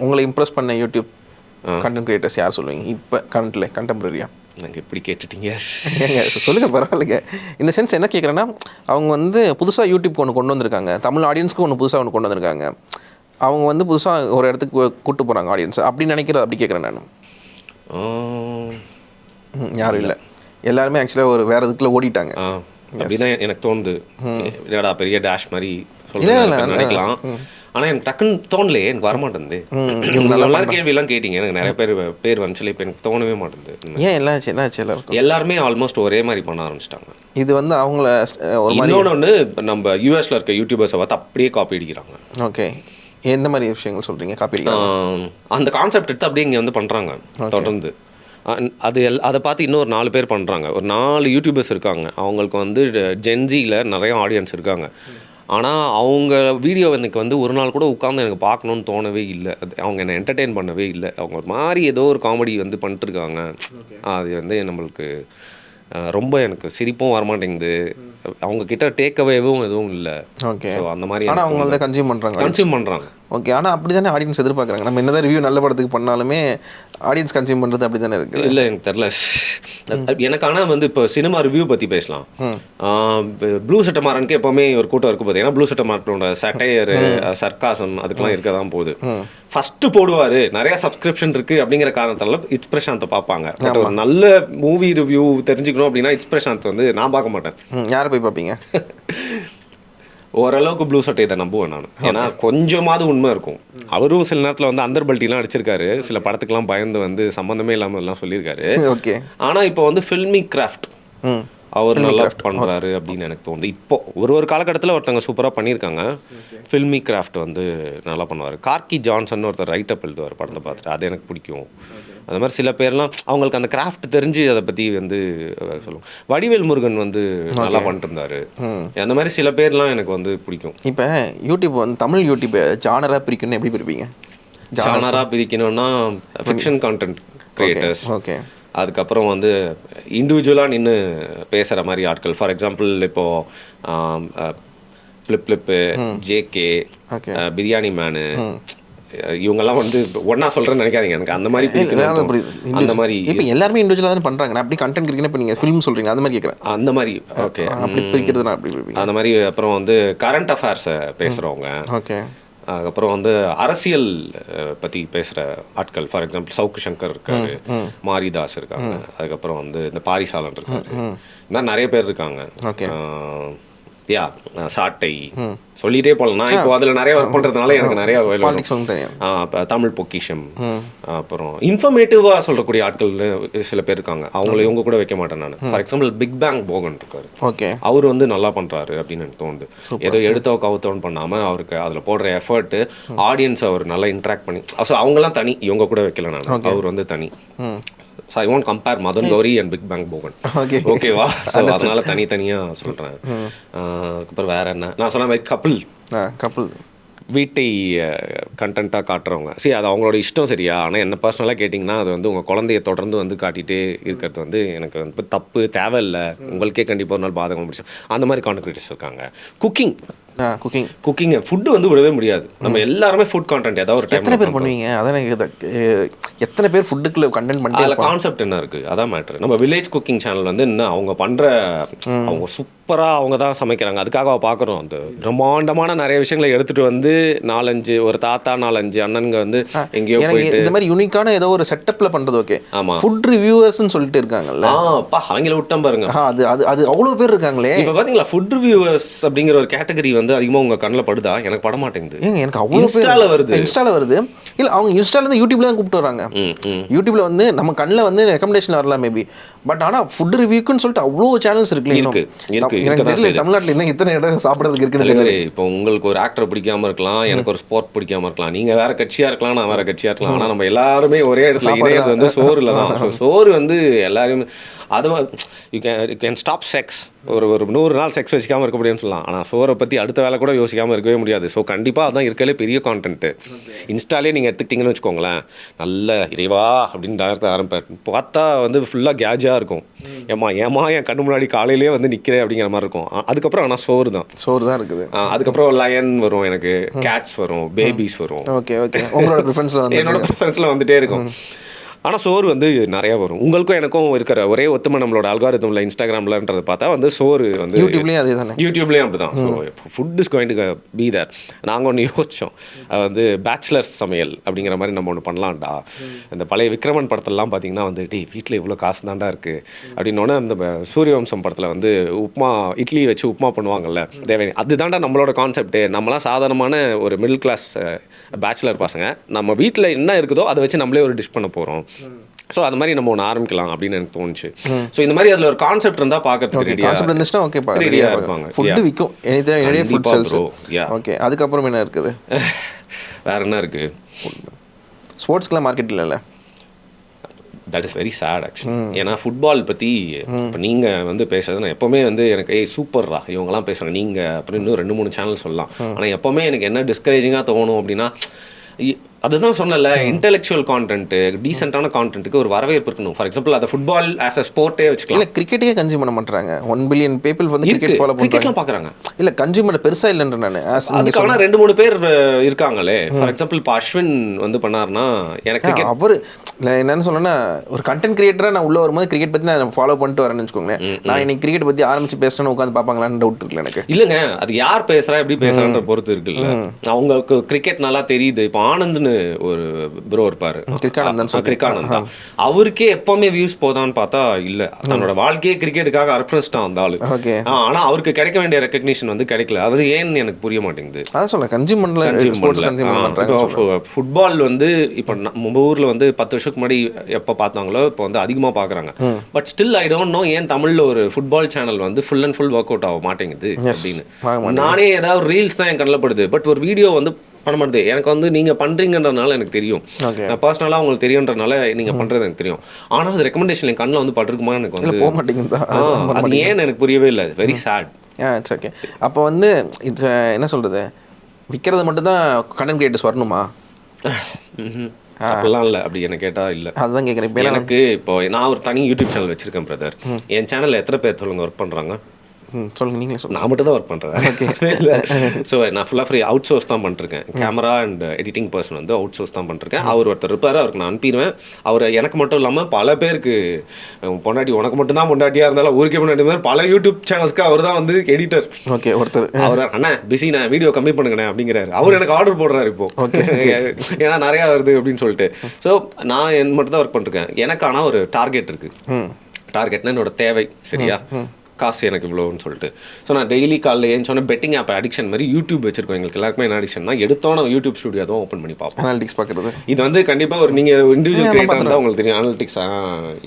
உங்களை இம்ப்ரெஸ் பண்ண யூடியூப் கண்டென்ட் கிரியேட்டர்ஸ் யார் சொல்லுவீங்க இப்போ கரண்ட்டில் கண்டெம்பரரியா? நாங்கள் எப்படி கேட்டுட்டீங்க சொல்லுங்கள், பரவாயில்லைங்க. இந்த சென்ஸ் என்ன கேட்குறேன்னா, அவங்க வந்து புதுசாக யூடியூப் ஒன்று கொண்டு வந்திருக்காங்க, தமிழ் ஆடியன்ஸ்க்கு ஒன்று புதுசாக ஒன்று கொண்டு வந்திருக்காங்க, அவங்க வந்து புதுசாக ஒரு இடத்துக்கு கூப்பிட்டு போகிறாங்க ஆடியன்ஸ் அப்படின்னு நினைக்கிறது, அப்படி கேட்குறேன் நான். யாரும் இல்லை, எல்லாருமே ஆக்சுவலாக ஒரு வேறு இதுக்குள்ளே ஓடிட்டாங்க அப்படிதான் எனக்கு தோணுது. என்னடா பெரிய டேஷ் மாதிரி சொல்ல நினைக்கலாம், ஆனால் எனக்கு டக்குன்னு தோணலையே, எனக்கு வரமாட்டேங்குது. நல்லா கேள்வியெல்லாம் கேட்டீங்க, எனக்கு நிறைய பேர் வந்துச்சு, இப்போ எனக்கு தோணவே மாட்டேங்குது. ஏன் என்னாச்சு எல்லாருமே ஆல்மோஸ்ட் ஒரே மாதிரி பண்ண ஆரம்பிச்சிட்டாங்க. இது வந்து அவங்கள ஒரு மாதிரி இன்னொன்று நம்ம யூஎஸில் இருக்க யூடியூபர்ஸை பார்த்து அப்படியே காப்பி அடிக்கிறாங்க. ஓகே, எந்த மாதிரி விஷயங்கள் சொல்கிறீங்க காப்பி அடிக்கிறாங்க? அந்த கான்செப்ட் எடுத்து அப்படியே இங்கே வந்து பண்ணுறாங்க தொடர்ந்து. அதை பார்த்து இன்னொரு 4 பேர் பண்ணுறாங்க, ஒரு 4 யூடியூபர்ஸ் இருக்காங்க, அவங்களுக்கு வந்து ஜென்ஜியில் நிறைய ஆடியன்ஸ் இருக்காங்க. ஆனால் அவங்க வீடியோ எனக்கு வந்து ஒரு நாள் கூட உட்காந்து எனக்கு பார்க்கணுன்னு தோணவே இல்லை. அவங்க என்னை என்டர்டெயின் பண்ணவே இல்லை. அவங்க ஒரு மாதிரி ஏதோ ஒரு காமெடி வந்து பண்ணிட்டுருக்காங்க. அது வந்து நம்மளுக்கு ரொம்ப எனக்கு சிரிப்பும் வரமாட்டேங்குது. அவங்க கிட்ட டேக்அவேவும் எதுவும் இல்லை. ஓகே, ஸோ அந்த மாதிரி ஆனால் அவங்க வந்து கன்சியூம் பண்ணுறாங்க. ஓகே, ஆனால் அப்படி தானே ஆடியன்ஸ் எதிர்பார்க்குறாங்க. நம்ம என்னதான் ரிவ்யூ நல்ல படத்துக்கு பண்ணாலுமே ஆடியன்ஸ் கன்சியூம் பண்ணுறது அப்படி தானே இருக்குது. இல்லை எனக்கு தெரில எனக்கு. ஆனால் வந்து இப்போ சினிமா ரிவ்யூ பற்றி பேசலாம். ப்ளூ சட்டை மாறனுக்கு எப்போவுமே ஒரு கூட்டம் இருக்கும் பார்த்தீங்கன்னா, ப்ளூ சட்டை மாறனோட சட்டையர் சர்க்காசம் அதுக்கெல்லாம் இருக்க தான் போகுது. ஃபஸ்ட்டு போடுவார், நிறையா சப்ஸ்கிரிப்ஷன் இருக்குது அப்படிங்கிற காரணத்தால இட்ஸ் பிரசாந்தை பார்ப்பாங்க. பட் ஒரு நல்ல மூவி ரிவ்யூ தெரிஞ்சுக்கணும் அப்படின்னா இட்ஸ் பிரசாந்த் வந்து நான் பார்க்க மாட்டேன். யாரை போய் பார்ப்பீங்க? ஓரளவுக்கு ப்ளூ சட்டை இதை நம்புவேன் நான். ஏன்னா கொஞ்சமாவது உண்மை இருக்கும். அவரும் சில நேரத்தில் வந்து அந்தர்பல்ட்டிலாம் அடிச்சிருக்காரு, சில படத்துக்குலாம் பயந்து வந்து சம்மந்தமே இல்லாமல் எல்லாம் சொல்லியிருக்காரு. ஓகே, ஆனால் இப்போ வந்து ஃபில்மி கிராஃப்ட் அவர் நல்லா பண்ணுறாரு அப்படின்னு எனக்கு தோணுது. இப்போ ஒரு காலகட்டத்தில் ஒருத்தவங்க சூப்பராக பண்ணியிருக்காங்க. ஃபில்மி கிராஃப்ட் வந்து நல்லா பண்ணுவார். கார்கி ஜான்சன் ஒருத்தர் ரைட்டப் எழுதுவார் படத்தை பார்த்துட்டு, அது எனக்கு பிடிக்கும். அந்த மாதிரி சில பேர்லாம் அவங்களுக்கு அந்த கிராஃப்ட் தெரிஞ்சு அதை பற்றி வந்து சொல்லுவோம். வடிவேல் முருகன் வந்து நல்லா பண்ணிட்டு இருந்தார். அந்த மாதிரி சில பேர்லாம் எனக்கு வந்து பிடிக்கும். இப்போ யூடியூப் வந்து தமிழ் யூடியூப் ஜானராக பிரிக்கணும்னு எப்படி பிரிப்பீங்க? ஜானராக பிரிக்கணும்னா ஃபிக்ஷன் கான்டென்ட் கிரியேட்டர்ஸ், ஓகே, அதுக்கப்புறம் வந்து இண்டிவிஜுவலாக நின்று பேசுகிற மாதிரி ஆட்கள். ஃபார் எக்ஸாம்பிள் இப்போது ஃப்ளிப்பு, ஜேகே, பிரியாணி மேனு, இவங்கெல்லாம் வந்து ஒன்றா சொல்கிறேன்னு நினைக்காதீங்க. எனக்கு அந்த மாதிரி அந்த மாதிரி இப்போ எல்லாருமே இண்டிவிஜுவலாக தான் பண்ணுறாங்க. நான் அப்படி கண்டென்ட் கிரியேட் இப்போ நீங்கள் ஃபிலிம் சொல்கிறீங்க அந்த மாதிரி கேட்குறேன். அந்த மாதிரி ஓகே, அப்படி பிரிக்கிறது நான் அப்படி அந்த மாதிரி. அப்புறம் வந்து கரண்ட் அஃபேர்ஸை பேசுகிறவங்க, ஓகே, அதுக்கப்புறம் வந்து அரசியல் பற்றி பேசுகிற ஆட்கள். ஃபார் எக்ஸாம்பிள் சவுக்கு சங்கர் இருக்காரு, மாரிதாஸ் இருக்காங்க, அதுக்கப்புறம் வந்து இந்த பாரிசாலன் இருக்காரு, இன்னும் நிறைய பேர் இருக்காங்க. ஓகே, யா சாட்டை சொல்லிட்டே போகலாம். நான் இப்போ அதில் நிறைய ஒர்க் பண்ணுறதுனால எனக்கு நிறைய தமிழ் பொக்கிஷம், அப்புறம் இன்ஃபர்மேட்டிவாக சொல்லக்கூடிய ஆட்கள் சில பேர் இருக்காங்க. அவங்கள இவங்க கூட வைக்க மாட்டேன் நான். For example Big bang Bogan இருக்காரு. ஓகே, அவர் வந்து நல்லா பண்ணுறாரு அப்படின்னு எனக்கு தோணுது. ஏதோ எடுத்தோ கவுத்தோன்னு பண்ணாமல் அவருக்கு அதில் போடுற எஃபர்ட்டு ஆடியன்ஸ் அவர் நல்லா இன்ட்ராக்ட் பண்ணி, ஸோ அவங்களாம் தனி, இவங்க கூட வைக்கல நான். அவர் வந்து தனி. So I won't compare Madan Gowri and big bang Bogan. ஓகேவா? ஸோ அதனால தனித்தனியாக சொல்கிறேன். அதுக்கப்புறம் வேற என்ன நான் சொன்ன மாதிரி கப்புள் வீட்டை கண்டென்ட்டாக காட்டுறவங்க. சரி, அது அவங்களோட இஷ்டம் சரியா. ஆனால் என்ன பர்சனலாக கேட்டிங்கன்னா அது வந்து உங்கள் குழந்தைய தொடர்ந்து வந்து காட்டிகிட்டே இருக்கிறது வந்து எனக்கு வந்து தப்பு, தேவையில்லை, உங்களுக்கே கண்டிப்பாக ஒரு நாள் பாதகம் முடிச்சு அந்த மாதிரி கான்டென்ட் கிரியேட்டர்ஸ் இருக்காங்க. குக்கிங் ஃபுட்டு வந்து விடவே முடியாது. நம்ம எல்லாருமே ஃபுட் கான்டென்ட் ஏதாவது ஒரு டைம் எத்தனை பேர் பண்ணுவீங்க? அதான் எத்தனை பேர் ஃபுட்டுக்குள்ள கண்டென்ட் பண்ணி அதில் கான்செப்ட் என்ன இருக்குது அதான் மேட்ரு. நம்ம வில்லேஜ் குக்கிங் சேனல் வந்து என்ன அவங்க பண்ணுற, அவங்க சூப்பராக அவங்க தான் சமைக்கிறாங்க, அதுக்காக பார்க்குறோம். அந்த பிரம்மாண்டமான நிறைய விஷயங்களை எடுத்துகிட்டு வந்து 4-5 ஒரு தாத்தா 4-5 அண்ணனுங்க வந்து எங்கேயோ போயிட்டு இந்த மாதிரி யூனிக்கான ஏதோ ஒரு செட்டப்பில் பண்ணுறது. ஓகே, ஆமாம், ஃபுட் ரிவ்யூவர்ஸ்னு சொல்லிட்டு இருக்காங்கல்ல, அவங்கள விட்டோம் பாருங்க. அது அவ்வளோ பேர் இருக்காங்களே. இப்போ பார்த்தீங்களா ஃபுட் ரிவ்யூவர்ஸ் அப்படிங்கிற ஒரு கேட்டகரி வந்து அதிகமாக உங்கள் கண்ணில் படுதா? எனக்கு பட மாட்டேங்குது. எனக்கு அவ்வளோ இன்ஸ்டால வருது. இல்லை, அவங்க இன்ஸ்டாலேருந்து யூடியூப்ல தான் கூப்பிட்டு வராங்க. யூடியூப்ல வந்து நம்ம கண்ணில் வந்து ரெக்கமெண்டேஷன் வரலாம் மேபி, பட் ஆனால் ஃபுட் ரிவ்யூக்குன்னு சொல்லிட்டு அவ்வளோ சேனல்ஸ் இருக்கு. எனக்கு தெரியல தமிழ்நாட்டில் என்ன இத்தனை இடம் சாப்பிட்றதுக்கு இருக்குன்னு. இப்போ உங்களுக்கு ஒரு ஆக்டர் பிடிக்காம இருக்கலாம், எனக்கு ஒரு ஸ்போர்ட் பிடிக்காம இருக்கலாம், நீங்கள் வேற கட்சியாக இருக்கலாம், நான் வேற கட்சியாக இருக்கலாம். ஆனால் நம்ம எல்லாருமே ஒரே இடத்துல இணையது வந்து சோறுல தான். ஸோ சோறு வந்து எல்லாருமே அது யூ கேன் ஸ்டாப் செக்ஸ். ஒரு 100 நாள் செக்ஸ் வச்சுக்காமல் இருக்க முடியும்னு சொல்லலாம். ஆனால் சோரை பற்றி அடுத்த வேலை கூட யோசிக்காமல் இருக்கவே முடியாது. ஸோ கண்டிப்பாக அதான் இருக்கலே பெரிய கான்டென்ட்டு. இன்ஸ்டாலே நீங்கள் எடுத்துக்கிட்டிங்கன்னு வச்சுக்கோங்களேன், நல்ல இறைவா அப்படின்னு ஆரம்பிப்பார். பார்த்தா வந்து ஃபுல்லாக கேஜாக இருக்கும். ஏமா என் கண்ணு முன்னாடி காலையிலேயே வந்து நிற்கிறேன் அப்படிங்கிற மாதிரி இருக்கும். அதுக்கப்புறம் ஆனால் சோறு தான் இருக்குது. அதுக்கப்புறம் லயன் வரும், எனக்கு கேட்ஸ் வரும், பேபிஸ் வரும். ஓகே, உங்களோட ப்ரிஃபரன்ஸில் என்னோட ப்ரிஃபரன்ஸில் வந்துட்டே இருக்கும். ஆனால் சோறு வந்து நிறையா வரும். உங்களுக்கும் எனக்கும் இருக்கிற ஒரே ஒத்துமை நம்மளோட அல்காரிதமில் இன்ஸ்டாகிராம்லன்றது பார்த்தா வந்து சோறு வந்து யூடியூப்லேயும் அதே தானே. யூடியூப்லேயும் அப்படி தான். So food is going to be there. நாங்கள் ஒன்று யோசித்தோம், அது வந்து பேச்சுலர்ஸ் சமையல் அப்படிங்கிற மாதிரி நம்ம ஒன்று பண்ணலாம்டா. இந்த பழைய விக்ரமன் படத்துலலாம் பார்த்தீங்கன்னா வந்து வீட்டில் இவ்வளோ காசு தாண்டா இருக்குது அப்படின்னோடனே அந்த சூரியவம்சம் படத்தில் வந்து உப்புமா, இட்லி வச்சு உப்புமா பண்ணுவாங்கல்ல தேவையான, அதுதான்டா நம்மளோட கான்செப்ட்டு. நம்மளாம் சாதாரணமான ஒரு மிடில் கிளாஸ் பேச்சுலர் பசங்க, நம்ம வீட்டில் என்ன இருக்குதோ அதை வச்சு நம்மளே ஒரு டிஷ் பண்ண போகிறோம். ஸோ அது மாதிரி நம்ம ஒன்று ஆரம்பிக்கலாம் அப்படின்னு எனக்கு தோணுச்சு. ஸோ இந்த மாதிரி அதில் ஒரு கான்செப்ட் இருந்தால் பார்க்கறதுக்கு ரெடியாக இருப்பாங்க. ஃபுட்டு விற்கும், ஃபுட் சேல்ஸ். ஓகே, அதுக்கப்புறம் என்ன இருக்குது? வேற என்ன இருக்குது? ஸ்போர்ட்ஸ்க்குலாம் மார்க்கெட் இல்லைல்ல. That is very sad actually. ஏன்னா ஃபுட்பால் பற்றி இப்போ நீங்கள் வந்து பேசுறது நான் எப்போவுமே வந்து எனக்கு சூப்பர்ரா இவங்கெல்லாம் பேசுகிறேன் நீங்கள் அப்படின்னு இன்னும் 2-3 சேனல் சொல்லலாம். ஆனால் எப்போவுமே எனக்கு என்ன டிஸ்கரேஜிங்காக தோணும் அப்படின்னா, அதுதான் சொன்னல, இன்டெலெக்சுவல் கான்டென்ட், டீசென்டான கான்டென்ட்டுக்கு ஒரு வரவேற்பு இருக்கணும். ஃபார் எக்ஸாம்பிள் அதை ஃபுட்பால் ஆஸ் அ ஸ்போர்ட்டே வச்சுக்கலாம். இல்லை, கிரிக்கெட்டே கன்சியூம் பண்ண மாட்டாங்க. 1 பில்லியன் பீப்புள் வந்து கிரிக்கெட் ஃபாலோ பண்ணுறாங்க. கிரிக்கெட்லாம் பார்க்குறாங்க. இல்லை, கன்சியூம் பண்ண பெருசாக இல்லைன்ற நான். அதுக்கான 2-3 பேர் இருக்காங்களே. ஃபார் எக்ஸாம்பிள் இப்போ அஸ்வின் வந்து பண்ணாருன்னா எனக்கு அவர் என்னன்னு சொல்லணும்னா, ஒரு கண்டென்ட் கிரியேட்டராக நான் உள்ள வரும்போது கிரிக்கெட் பற்றி நான் ஃபாலோ பண்ணிட்டு வரேன்னு வச்சுக்கோங்களேன். நான் இன்னைக்கு கிரிக்கெட் பற்றி ஆரம்பிச்சு பேசுறேன்னு உட்காந்து பார்ப்பாங்களான்னு டவுட் இருக்குல்ல எனக்கு. இல்லைங்க, அது யார் பேசுகிறா எப்படி பேசுகிறான்ற பொறுத்து இருக்குல்ல. அவங்களுக்கு கிரிக்கெட் நல்லா தெரியுது. இப்போ ஆனந்த்னு ஒரு ப்ரோ இருப்பாரு, கிரிக்கானந்தா, அவருக்கே எப்பவுமே வியூஸ் போதான்னு பார்த்தா இல்ல, தன்னோட வாழ்க்கையே கிரிக்கெட்டுக்காக அர்ப்பணிச்சிட்டான் அந்த ஆளு. ஆனா அவருக்கு கிடைக்க வேண்டிய ரெகக்னிஷன் வந்து கிடைக்கல. அது ஏன்னு எனக்கு புரிய மாட்டேங்குது. அதான் சொல்ல, கன்சியூம் பண்ணல. ஃபுட்பால் வந்து இப்போ நம்ம ஊர்ல வந்து 10 வருஷத்துக்கு முன்னாடி எப்போ பார்த்தாங்களோ இப்போ வந்து அதிகமாக பார்க்குறாங்க. But still I don't know ஏன் தமிழ்ல ஒரு ஃபுட்பால் சேனல் வந்து full and full work out ஆக மாட்டேங்குது அப்படின்னு. நானே ஏதாவது ரீல்ஸ் தான் என் கண்ணில் படுது, பட் ஒரு வீடியோ வந்து பண்ண மாட்டேது. எனக்கு வந்து நீங்கள் பண்ணுறீங்கன்றனால எனக்கு தெரியும், நான் பர்சனலாக உங்களுக்கு தெரியுன்றனால நீங்கள் பண்ணுறது எனக்கு தெரியும். ஆனால் அது ரெக்கமெண்டேஷன் என் கண்ணில் வந்து பட்டிருக்குமா எனக்கு வந்து போக மாட்டேங்குது. அது ஏன்னு எனக்கு புரியவே இல்லை. Very sad. It's okay. அப்போ வந்து இட்ஸ் என்ன சொல்கிறது, விற்கிறது மட்டும்தான் கண்டென்ட் கிரியேட்டர்ஸ் வரணுமா? அப்படிலாம் இல்லை. அப்படி என்ன கேட்டால் இல்லை. அதுதான் கேட்குறேன். இப்போ எனக்கு இப்போ நான் ஒரு தனி யூடியூப் சேனல் வச்சுருக்கேன் பிரதர். என் சேனலில் எத்தனை பேர் சொல்லுங்கள் ஒர்க் பண்ணுறாங்க? சொல்லுங்கள், நீங்களே சொல்லுங்கள். நான் மட்டும் தான் ஒர்க் பண்ணுறேன். ஸோ நான் ஃபுல்லாக ஃப்ரீ அவுட் சோர்ஸ் தான் பண்ணிருக்கேன். கேமரா அண்ட் எடிட்டிங் பர்சன் வந்து அவுட் சோர்ஸ் தான் பண்ணிருக்கேன். அவர் ஒருத்தர் இருப்பார், அவருக்கு நான் அனுப்பிடுவேன். அவர் எனக்கு மட்டும் இல்லாமல் பல பேருக்கு பொண்டாட்டி, உனக்கு மட்டும் தான் பொண்டாட்டியாக இருந்தாலும் ஊருக்கே பொண்டாட்டி மாதிரி பல யூடியூப் சேனல்ஸ்க்கு அவர் தான் வந்து எடிட்டர். ஓகே, ஒருத்தர் அவர் அண்ணா பிஸி, நான் வீடியோ கம்மி பண்ணுங்கண்ணே அப்படிங்கிறாரு. அவர் எனக்கு ஆர்டர் போடுறாரு இப்போ, ஏன்னா நிறையா வருது அப்படின்னு சொல்லிட்டு. ஸோ நான் என் மட்டும் தான் ஒர்க் பண்ணிருக்கேன். எனக்கு ஆனால் ஒரு டார்கெட் இருக்குது. டார்கெட்னா என்னோட தேவை, சரியா? காசு எனக்கு இவ்வளோன்னு சொல்லிட்டு. ஸோ நான் டெய்லி காலைல ஏன்னு சொன்னால் பெட்டிங் ஆப் அடிக்ஷன் மாதிரி யூடியூப் வச்சிருக்கோம். எங்களுக்கு எல்லாருக்குமே என்ன அடிக்ஷன்னா எடுத்தோன்னு யூடியூப் ஸ்டுடியோ தான் ஓப்பன் பண்ணி பார்ப்போம். அனாலிட்டிக்ஸ் பார்க்குறது இது வந்து கண்டிப்பாக ஒரு நீங்கள் இண்டிவிஜுவல் கிரியேட்டர் தான் உங்களுக்கு தெரியும். அனாலிட்டிக்ஸ்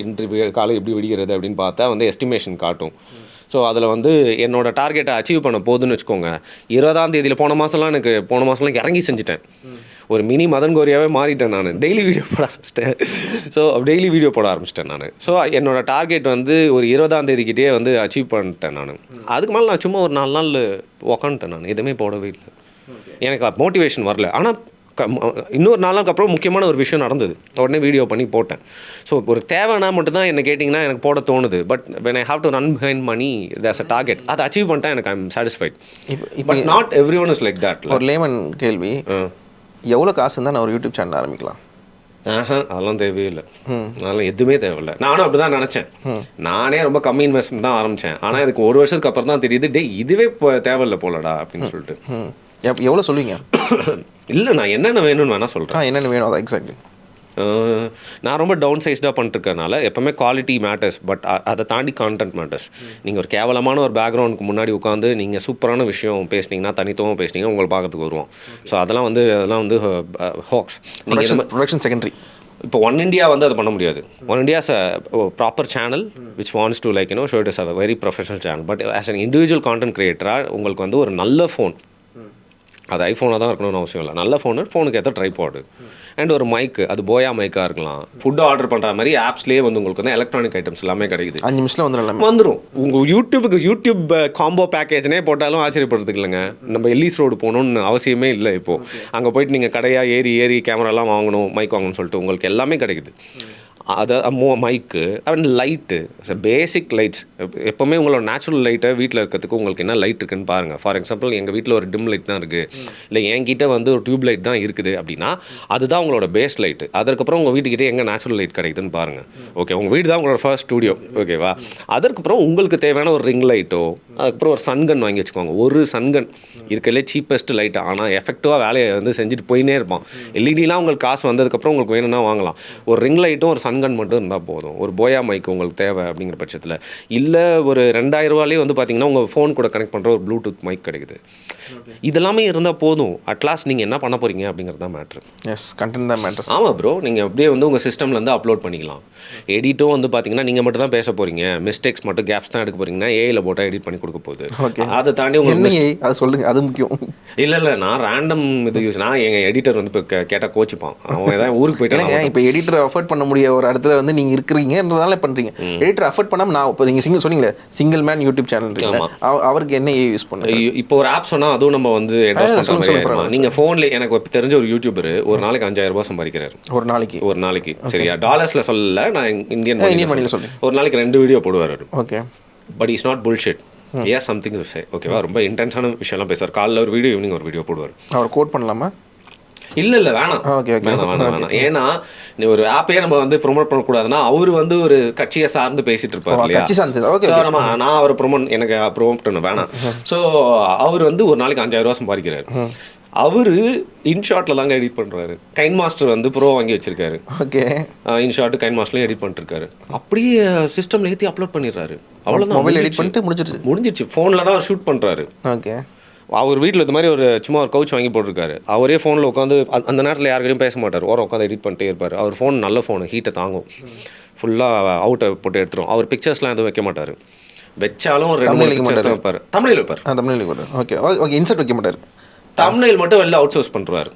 இன்டர்வியூ காலை எப்படி விடிகிறது அப்படின்னு பார்த்தா வந்து எஸ்டிமேஷன் காட்டும். ஸோ அதில் வந்து என்னோட டார்கெட்டை அச்சீவ் பண்ண போதுன்னு வச்சுக்கோங்க. 20ஆம் தேதியில் போன மாதம்லாம் இறங்கி செஞ்சுட்டேன். ஒரு மினி மதன் கோரியாவே மாறிட்டேன் நான். டெய்லி வீடியோ போட ஆரம்பிச்சிட்டேன். நான். ஸோ என்னோட டார்கெட் வந்து ஒரு 20ஆம் தேதிக்கிட்டே வந்து அச்சீவ் பண்ணிட்டேன் நான். அதுக்கு மேலே நான் சும்மா ஒரு 4 நாள் உக்காந்துட்டேன். நான் எதுவுமே போடவே இல்லை. எனக்கு மோட்டிவேஷன் வரல. ஆனால் இன்னொரு 4 நாளுக்கு அப்புறம் முக்கியமான ஒரு விஷயம் நடந்தது. உடனே வீடியோ பண்ணி போட்டேன். ஸோ ஒரு தேவைன்னா மட்டும்தான் என்ன கேட்டிங்கன்னா எனக்கு போட தோணுது. But when I have to run behind money, there's a target. அதை அச்சீவ் பண்ணிட்டா எனக்கு I am satisfied. But not every one is like that. ஒரு லேமன் கேள்வி, எவ்வளோ காசு இருந்தால் நான் ஒரு யூடியூப் சேனல் ஆரம்பிக்கலாம்? அதெல்லாம் தேவையே இல்லை. அதெல்லாம் எதுவுமே தேவையில்லை. நானும் அப்படி தான் நினச்சேன். நானே ரொம்ப கம்மி இன்வெஸ்ட்மெண்ட் தான் ஆரம்பித்தேன். ஆனால் இதுக்கு 1 வருஷத்துக்கு அப்புறம் தான் தெரியுது, இதுவே தேவையில்லை போலடா அப்படின்னு சொல்லிட்டு. எவ்வளோ சொல்லுவீங்க? இல்லை, நான் என்னென்ன வேணும்னு வேணால் சொல்கிறேன். என்னென்ன வேணும் அதான் எக்ஸாக்ட்லி. நான் ரொம்ப டவுன் சைஸ்டாக பண்ணிட்டுருக்கனால எப்போவுமே குவாலிட்டி மேட்டர்ஸ். பட் அதை தாண்டி கான்டென்ட் மேட்டர்ஸ். நீங்கள் ஒரு கேவலமான ஒரு பேக்ரவுண்டுக்கு முன்னாடி உட்காந்து நீங்கள் சூப்பரான விஷயம் பேசுனீங்கன்னா, தனித்துவம் பேசுனீங்க, உங்களை பார்க்கறதுக்கு வருவோம். ஸோ அதெல்லாம் வந்து ஹாக்ஸ். நீங்கள் ப்ரொடக்ஷன் செகண்டரி. இப்போ ஒன் இண்டியா வந்து அதை பண்ண முடியாது. One India is a proper channel which wants to like show it is a very professional channel. But as an individual content கிரியேட்டராக உங்களுக்கு வந்து ஒரு நல்ல ஃபோன், அது ஐஃபோனாக தான் இருக்கணும்னு அவசியம் இல்லை. நல்ல ஃபோனுக்கு ஏற்ற ட்ரைபாடு அண்ட் ஒரு மைக்கு, அது போயா மைக்காக இருக்கலாம். ஃபுட்டு ஆர்டர் பண்ணுற மாதிரி ஆப்ஸ்லேயே வந்து உங்களுக்கு வந்து எலக்ட்ரானிக் ஐட்டம்ஸ் எல்லாமே கிடைக்குது. 5 நிமிஷத்தில் வந்துடும். உங்கள் யூடியூப் காம்போ பேக்கேஜ்னே போட்டாலும் ஆச்சரியப்படுறதுக்கு இல்லைங்க. நம்ம எல்லிஸ் ரோடு போகணுன்னு அவசியமே இல்லை. இப்போது அங்கே போயிட்டு நீங்கள் கடையாக ஏறி கேமராலாம் வாங்கணும், மைக் வாங்கணும்னு சொல்லிட்டு உங்களுக்கு எல்லாமே கிடைக்குது. அதை மைக்கு அண்ட் லைட்டு, பேசிக் லைட்ஸ். எப்போவுமே உங்களோட நேச்சுரல் லைட்டை வீட்டில் இருக்கிறதுக்கு உங்களுக்கு என்ன லைட் இருக்குன்னு பாருங்கள். ஃபார் எக்ஸாம்பிள் எங்கள் வீட்டில் ஒரு டிம் லைட் தான் இருக்குது, இல்லை என்கிட்ட வந்து ஒரு டியூப் லைட் தான் இருக்குது அப்படின்னா அதுதான் உங்களோட பேஸ் லைட்டு. அதுக்கப்புறம் உங்கள் வீட்டுக்கிட்டே எங்கே நேச்சுரல் லைட் கிடைக்குதுன்னு பாருங்கள். ஓகே, உங்கள் வீடு தான் உங்களோட ஃபர்ஸ்ட் ஸ்டூடியோ. ஓகேவா? அதுக்கப்புறம் உங்களுக்கு தேவையான ஒரு ரிங் லைட்டோ, அதுக்கப்புறம் ஒரு சன்கன் வாங்கி வச்சுக்கோங்க. ஒரு சன்கன் இருக்கிறதுலே சீப்பஸ்ட் லைட்டு, ஆனால் எஃபெக்டிவாக வேலையை வந்து செஞ்சுட்டு போயினே இருப்பான். எல்இடிலாம் உங்களுக்கு காசு வந்ததுக்கப்புறம் உங்களுக்கு வேணும்னா வாங்கலாம். ஒரு ரிங் லைட்டும் ஒரு சன்கன் மட்டும் இருந்தால் போதும். ஒரு போயா மைக் உங்களுக்கு தேவை அப்படிங்கிற பட்சத்தில், இல்லை ஒரு 2000 ரூபாயிலே வந்து பார்த்தீங்கன்னா உங்கள் ஃபோன் கூட கனெக்ட் பண்ணுற ஒரு ப்ளூடூத் மைக் கிடைக்குது. இதெல்லாமே இருந்தால் போதும். அட்லாஸ்ட் நீங்கள் என்ன பண்ண போகிறீங்க அப்படிங்கிறது தான் மேட்ரு. எஸ், கண்டென்ட் தான் மேட்ரு. ஆமாம் ப்ரோ, நீங்கள் அப்படியே வந்து உங்கள் சிஸ்டம்லேருந்து அப்லோட் பண்ணிக்கலாம். எடிட்டும் வந்து பார்த்தீங்கன்னா நீங்கள் மட்டும் தான் பேச போகிறீங்க, மிஸ்டேக்ஸ் மட்டும் கேப்ஸ் தான் எடுக்க போகிறீங்கன்னா ஏஐயில் போட்டால் எடிட் பண்ணி கொடுக்க போகுது. ஓகே, அதை தாண்டி உங்களுக்கு அது சொல்லுங்கள், அது முக்கியம். இல்லை நான் ரேண்டம் இது யூஸ். நான் எங்கள் எடிட்டர் வந்து இப்போ கேட்டால் கோச்சிப்பான். அவன் ஏதாவது ஊருக்கு போயிட்டு இப்போ எடிட்டர் அஃபோர்ட் பண்ண முடிய ஒரு இடத்துல வந்து நீங்கள் இருக்கிறீங்கன்றதால பண்ணுறீங்க. எடிட்டர் அஃபோர்ட் பண்ணாமல் நான் இப்போ நீங்கள் சொன்னீங்களே சிங்கிள் மேன் யூடியூப் சேனல், அவருக்கு என்ன யூஸ் பண்ணுங்க? இப்போ ஒரு ஆப் சொன்னால் அதுவும் நம்ம வந்து என்டோஸ் பண்ணுற மாதிரி. நீங்கள் ஃபோனில் எனக்கு தெரிஞ்ச ஒரு யூடியூபர் ஒரு நாளைக்கு 5000 ரூபாய் சம்பாதிக்கிறார். ஒரு நாளைக்கு சரியா? டாலர்ஸில் சொல்லல, நான் இந்தியன் மணியில் சொல்கிறேன். ஒரு நாளைக்கு 2 வீடியோ போடுவார். Okay, but is not bullshit. ஏன் சம்திங் டு சே. ஓகேவா? ரொம்ப இன்டென்ஸான விஷயம்லாம் பேசுவார். காலைல ஒரு வீடியோ, ஈவினிங் ஒரு வீடியோ போடுவார். அவர் கோட் பண்ணலாமா? இல்லை வேணாம். வேணாம். ஏன்னா நீ ஒரு ஆப்பையே நம்ம வந்து ப்ரொமோட் பண்ணக்கூடாதுன்னா அவர் வந்து ஒரு கட்சியை சார்ந்து பேசிட்டு இருப்பார் இல்லையா? நான் அவர் எனக்கு ப்ரொமோட் பண்ண வேணாம். ஸோ அவர் வந்து ஒரு நாளைக்கு 5000 ரூபா சம்பாதிக்கிறாரு. அவர் இன்ஷாட்டில் தாங்க எடிட் பண்ணுறாரு. கைன் மாஸ்டர் வந்து ப்ரோ வாங்கி வச்சிருக்காரு. ஓகே, இன்ஷாட்டு கைன் மாஸ்டர்லையும் எடிட் பண்ணிருக்காரு. அப்படியே சிஸ்டமில் ஏற்றி அப்லோட் பண்ணிடுறாரு. அவ்வளோதான், மொபைல் எடிட் பண்ணிட்டு முடிஞ்சிருச்சு. ஃபோனில் தான் அவர் ஷூட் பண்ணுறாரு. ஓகே, அவர் வீட்டில் இது மாதிரி ஒரு சும்மா ஒரு கவுச் வாங்கி போட்டிருக்காரு. அவரே ஃபோனில் உட்காந்து அந்த நேரத்தில் யாருக்கிட்டையும் பேச மாட்டார். உட்காந்து எடிட் பண்ணிட்டே இருப்பார். அவர் ஃபோன் நல்ல ஃபோனு, ஹீட்டை தாங்கும். ஃபுல்லாக அவுட்டை போட்டு எடுத்துரும். அவர் பிக்சர்ஸ்லாம் எதுவும் வைக்க மாட்டார். வச்சாலும் 2 பிக்சர் தான் வைப்பார். தமிழில் வைப்பார். ஓகே, இன்சர்ட் வைக்க மாட்டார். தம்ப்நெயில் மட்டும் வெளில அவுட் சோர்ஸ் பண்ணுறாரு.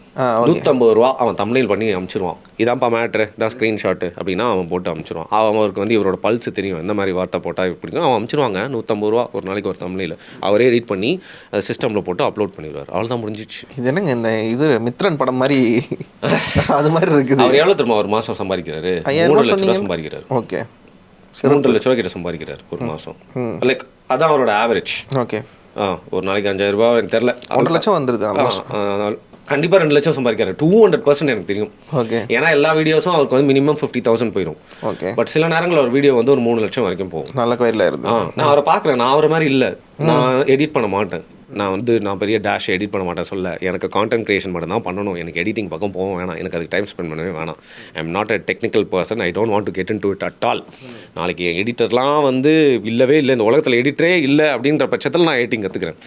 150 ரூபா அவன் தம்ப்நெயில் பண்ணி அனுப்பிச்சிருவான். இதான்ப்பா மேட்ரு, இதான் ஸ்க்ரீன்ஷாட்டு அப்படின்னா அவன் போட்டு அனுப்பிச்சிருவான். அவருக்கு வந்து இவரோட பல்ஸ் தெரியும், எந்த மாதிரி வார்த்தை போட்டால் பிடிக்கும். அவன் அனுப்பிச்சிருவாங்க. 150 ரூபா ஒரு நாளைக்கு ஒரு தம்ப்நெயில் அவரே எடிட் பண்ணி சிஸ்டமில் போட்டு அப்லோட் பண்ணிடுவார். அவ்வளோதான், முடிஞ்சிச்சு. இது என்னங்க இந்த இது மித்ரன் படம் மாதிரி அது மாதிரி இருக்குது. அவர் எவ்வளோ தெரியுமா ஒரு மாதம் சம்பாதிக்கிறாரு? 3 லட்ச ரூபா சம்பாதிக்கிறார். ஓகே, 3 லட்ச ரூபா கிட்ட சம்பாதிக்கிறார் ஒரு மாதம். லைக் அதான் அவரோட ஆவரேஜ். ஓகே, ஒரு நாளைக்கு 5000 ரூபா எனக்கு தெரில, 1.5 லட்சம் வந்துருது. கண்டிப்பாக 2 லட்சம் சம்பாதிக்கிறார். 200% எனக்கு தெரியும். ஓகே, ஏன்னா எல்லா வீடியோஸும் அவருக்கு வந்து மினிமம் 50,000 போயிடும். ஓகே, பட் சில நேரங்கள் ஒரு வீடியோ வந்து ஒரு 3 லட்சம் வரைக்கும் போகும். நல்ல கோயிலில் இருந்து நான் அவரை பார்க்குறேன். நான் அவரை மாதிரி இல்லை, நான் எடிட் பண்ண மாட்டேன். நான் பெரிய டேஷ் எடிட் பண்ண மாட்டேன் சொல்ல, எனக்கு கான்டென்ட் க்ரியேஷன் மட்டும் தான் பண்ணணும், எனக்கு எடிட்டிங் பக்கம் போக வேணாம், எனக்கு அதுக்கு டைம் ஸ்பெண்ட் பண்ணவே வேணாம். I am not a technical person, I don't want to get in to it at all. நாளைக்கு எடிட்டர்லாம் வந்து இல்லவே இல்லை, இந்த உலகத்தில் எடிட்டரே இல்லை அப்படின்ற பட்சத்தில் நான் எடிட்டிங் கற்றுக்கிறேன்.